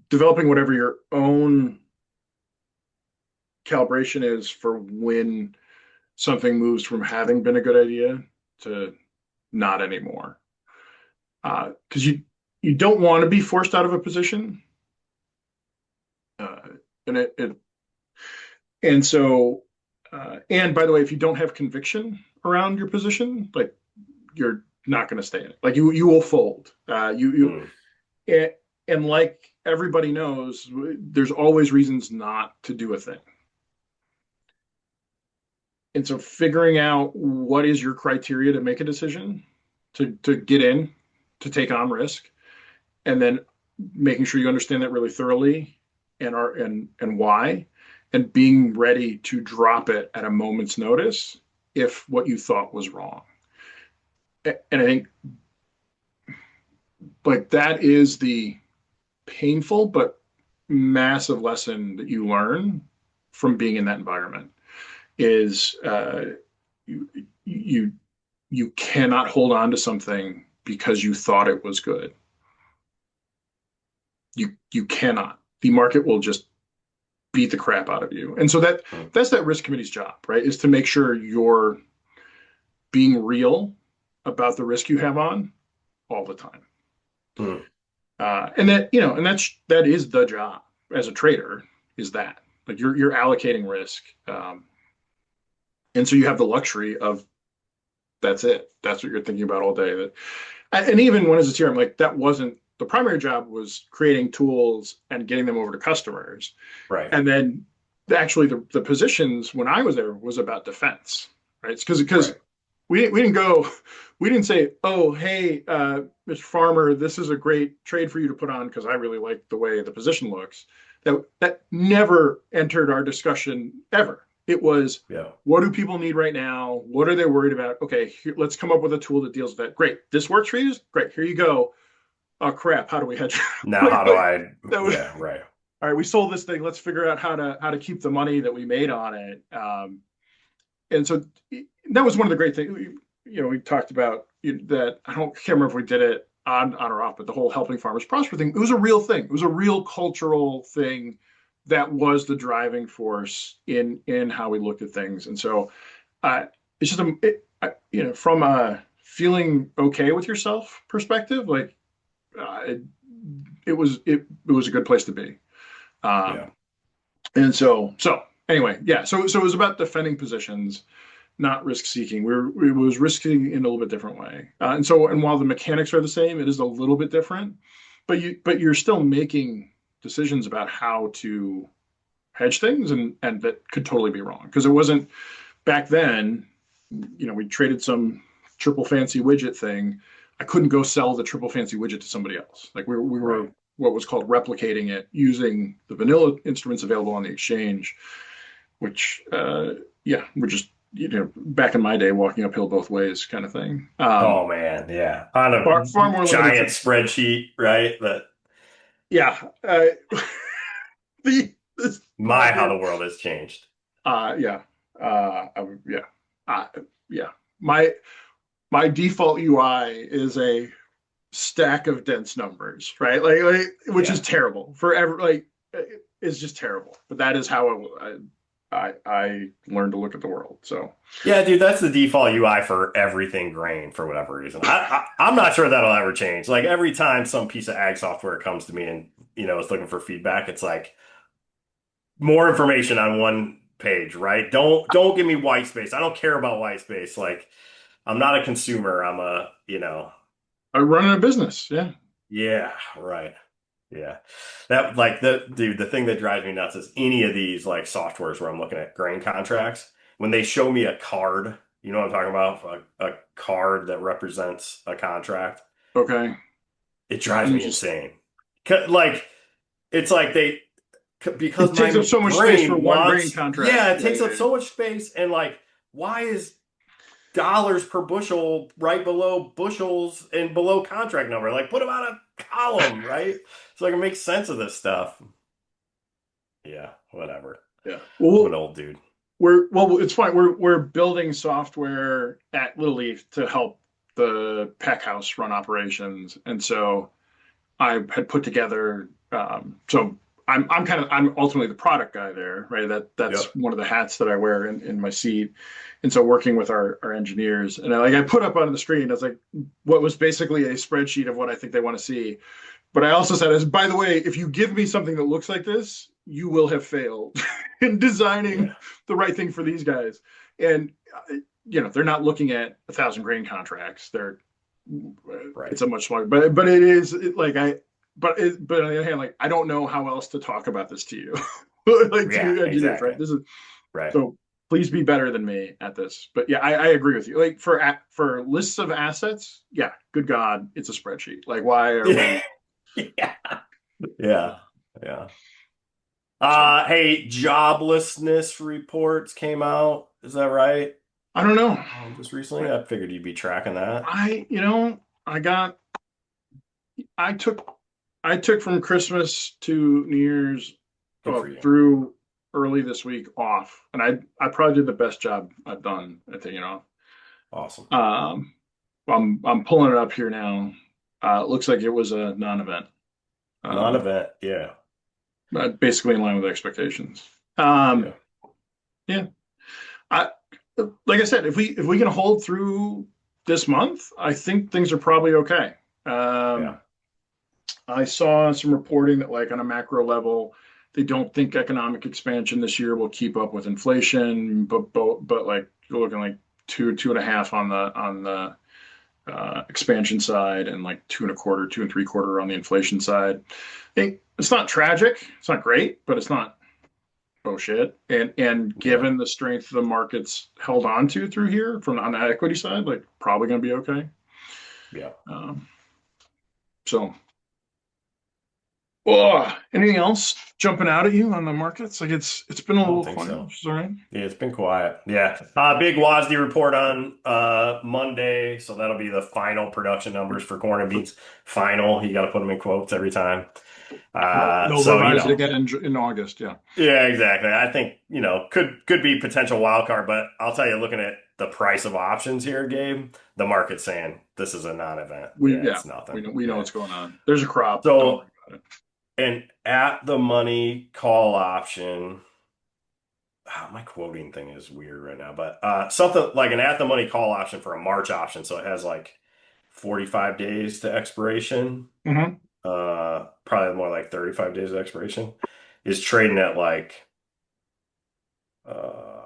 Speaker 2: developing whatever your own calibration is for when something moves from having been a good idea to not anymore. Because you don't want to be forced out of a position, uh, and it and so and by the way, if you don't have conviction around your position, like you're not going to stay in it. Like you will fold.
Speaker 1: Mm.
Speaker 2: And like everybody knows, there's always reasons not to do a thing. And so figuring out what is your criteria to make a decision, to get in, to take on risk, and then making sure you understand that really thoroughly, and why, and being ready to drop it at a moment's notice if what you thought was wrong. And I think like that is the painful but massive lesson that you learn from being in that environment is you you you cannot hold on to something because you thought it was good. You cannot. The market will just beat the crap out of you. And so
Speaker 1: Hmm.
Speaker 2: that's that risk committee's job, right? Is to make sure you're being real about the risk you have on all the time.
Speaker 1: Hmm.
Speaker 2: And that, and that is the job as a trader, is that like you're allocating risk. And so you have the luxury of that's it. That's what you're thinking about all day. And even when I was a tier, I'm like, that wasn't the primary job, was creating tools and getting them over to customers.
Speaker 1: Right.
Speaker 2: And then actually the positions when I was there was about defense, right? It's because
Speaker 1: Right.
Speaker 2: we didn't go, we didn't say, oh, hey, Mr. Farmer, this is a great trade for you to put on because I really like the way the position looks. That never entered our discussion ever. It was,
Speaker 1: Yeah.
Speaker 2: what do people need right now? What are they worried about? Okay, let's come up with a tool that deals with that. Great. This works for you? Great. Here you go. Oh crap, how do we hedge?
Speaker 1: Now,
Speaker 2: like,
Speaker 1: how do
Speaker 2: like,
Speaker 1: I?
Speaker 2: that was
Speaker 1: Yeah. Right.
Speaker 2: all right. We sold this thing. Let's figure out how to keep the money that we made on it. And so that was one of the great things. We talked about that. Can't remember if we did it on or off, but the whole helping farmers prosper thing. It was a real thing. It was a real cultural thing that was the driving force in how we looked at things. And so uh, it's just from a feeling okay with yourself perspective, like uh, it, it was a good place to be.
Speaker 1: Yeah.
Speaker 2: Um, and so anyway, yeah. So it was about defending positions, not risk seeking. It was risking in a little bit different way. And while the mechanics are the same, it is a little bit different. But you're still making decisions about how to hedge things, and that could totally be wrong because it wasn't back then. We traded some triple fancy widget thing. I couldn't go sell the triple fancy widget to somebody else. Like we were
Speaker 1: Right.
Speaker 2: what was called replicating it using the vanilla instruments available on the exchange, which yeah, we're just back in my day walking uphill both ways kind of thing.
Speaker 1: Oh man. Yeah. On
Speaker 2: Far
Speaker 1: a
Speaker 2: more limited
Speaker 1: giant
Speaker 2: today.
Speaker 1: spreadsheet, right? That
Speaker 2: Yeah, this
Speaker 1: my how
Speaker 2: goddamn
Speaker 1: the world has changed.
Speaker 2: yeah yeah uh, yeah my default UI is a stack of dense numbers, right? Which is
Speaker 1: Yeah.
Speaker 2: terrible for ever. It's just terrible. But that is how I learned to look at the world. So
Speaker 1: Yeah, dude, that's the default UI for everything grain for whatever reason. I'm not sure that'll ever change. Like every time some piece of ag software comes to me and is looking for feedback, it's like more information on one page, right? Don't give me white space. I don't care about white space. Like I'm not a consumer. I'm
Speaker 2: I run a business. Yeah.
Speaker 1: yeah, right. Yeah. That like the thing that drives me nuts is any of these like softwares where I'm looking at grain contracts, when they show me a card, you know what I'm talking about? A card that represents a contract,
Speaker 2: Okay.
Speaker 1: it drives
Speaker 2: And you
Speaker 1: me
Speaker 2: just
Speaker 1: insane. Like it's like because
Speaker 2: it takes up
Speaker 1: my
Speaker 2: so much space for
Speaker 1: brain
Speaker 2: one grain
Speaker 1: wants,
Speaker 2: contract.
Speaker 1: yeah, it
Speaker 2: Yeah,
Speaker 1: takes
Speaker 2: yeah,
Speaker 1: up so much space and like why is dollars per bushel right below bushels and below contract number? Like put them on a column, right? So I can make sense of this stuff. Yeah, whatever.
Speaker 2: yeah.
Speaker 1: I'm an
Speaker 2: Well,
Speaker 1: old dude.
Speaker 2: it's fine. We're building software at Little Leaf to help the pack house run operations, and so I had put together. So I'm ultimately the product guy there, right? That's
Speaker 1: Yep.
Speaker 2: one of the hats that I wear in my seat. And so working with our engineers, and I put up on the screen, I was like, what was basically a spreadsheet of what I think they want to see. But I also said, as by the way, if you give me something that looks like this, you will have failed in designing
Speaker 1: Yeah.
Speaker 2: the right thing for these guys. And they're not looking at 1,000 grain contracts. They're
Speaker 1: Right.
Speaker 2: it's a much smaller, but it is like but on the other hand, like I don't know how else to talk about this to you, like to
Speaker 1: Yeah,
Speaker 2: you engineers,
Speaker 1: exactly.
Speaker 2: right? This is
Speaker 1: Right.
Speaker 2: so. Please be better than me at this. But yeah, I agree with you. Like for lists of assets, yeah, good God, it's a spreadsheet. Like why are
Speaker 1: Yeah.
Speaker 2: we?
Speaker 1: Yeah. Yeah. Yeah.
Speaker 2: So
Speaker 1: Hey, joblessness reports came out. Is that right?
Speaker 2: I don't know.
Speaker 1: Just recently, I figured you'd be tracking that.
Speaker 2: I got I took I took from Christmas to New Year's
Speaker 1: Good for you.
Speaker 2: through early this week off, and I probably did the best job I've done at taking off.
Speaker 1: Awesome.
Speaker 2: Um, I'm pulling it up here now. It looks like it was a non-event. Um,
Speaker 1: Non-event. Yeah.
Speaker 2: basically in line with expectations. Um,
Speaker 1: Yeah.
Speaker 2: yeah, I like I said, if we can hold through this month, I think things are probably okay.
Speaker 1: Yeah.
Speaker 2: Um, I saw some reporting that, like on a macro level, they don't think economic expansion this year will keep up with inflation, but like you're looking like two and a half on the expansion side, and like two and a quarter, two and three quarter on the inflation side. It's not tragic, it's not great, but it's not oh shit. And
Speaker 1: Yeah.
Speaker 2: given the strength the markets held on to through here from on the equity side, like probably going to be okay.
Speaker 1: Yeah.
Speaker 2: Um, so Oh, anything else jumping out at you on the markets? Like it's been a
Speaker 1: I don't
Speaker 2: little
Speaker 1: think
Speaker 2: quiet,
Speaker 1: so.
Speaker 2: which is all right.
Speaker 1: Yeah, it's been quiet. Yeah. Big WASD report on Monday. So that'll be the final production numbers for corn and beans. Final. You got to put them in quotes every time.
Speaker 2: They'll
Speaker 1: So,
Speaker 2: revise it again in August. Yeah.
Speaker 1: yeah, exactly. I think, could be potential wild card, but I'll tell you, looking at the price of options here, Gabe, the market's saying this is a non-event.
Speaker 2: We
Speaker 1: Yeah,
Speaker 2: yeah
Speaker 1: it's nothing.
Speaker 2: we know
Speaker 1: Yeah.
Speaker 2: what's going on. There's a crop. Don't
Speaker 1: So
Speaker 2: worry about it.
Speaker 1: an at the money call option. My quoting thing is weird right now, but something like an at the money call option for a March option, so it has like 45 days to expiration.
Speaker 2: Hmm.
Speaker 1: Probably more like 35 days of expiration. Is trading at like uh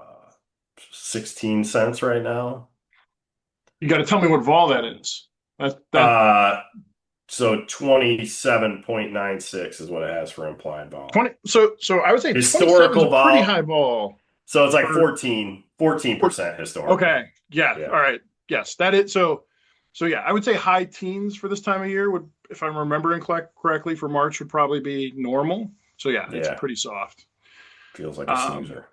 Speaker 1: 16 cents right now.
Speaker 2: You got to tell me what vol that is. That
Speaker 1: Uh so 27.96 is what it has for implied vol.
Speaker 2: 20. So I would say 27 is a
Speaker 1: Historical
Speaker 2: pretty high
Speaker 1: vol.
Speaker 2: vol
Speaker 1: So it's like
Speaker 2: for
Speaker 1: 14% historical.
Speaker 2: okay. Yeah.
Speaker 1: Yeah.
Speaker 2: All right. Yes, that is so. So yeah, I would say high teens for this time of year would, if I'm remembering correctly, for March would probably be normal. So yeah, it's
Speaker 1: Yeah.
Speaker 2: pretty soft.
Speaker 1: Feels like a
Speaker 2: Um,
Speaker 1: snoozer.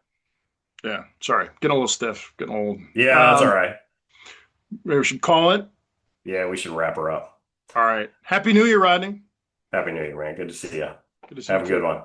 Speaker 2: yeah. Sorry, getting a little stiff, getting old.
Speaker 1: Yeah, that's all right.
Speaker 2: Maybe we should call it.
Speaker 1: Yeah, we should wrap her up.
Speaker 2: All right. Happy New Year, Rodney.
Speaker 1: Happy New Year, man. Good to see you.
Speaker 2: Good to see you
Speaker 1: Have a good
Speaker 2: too.
Speaker 1: one.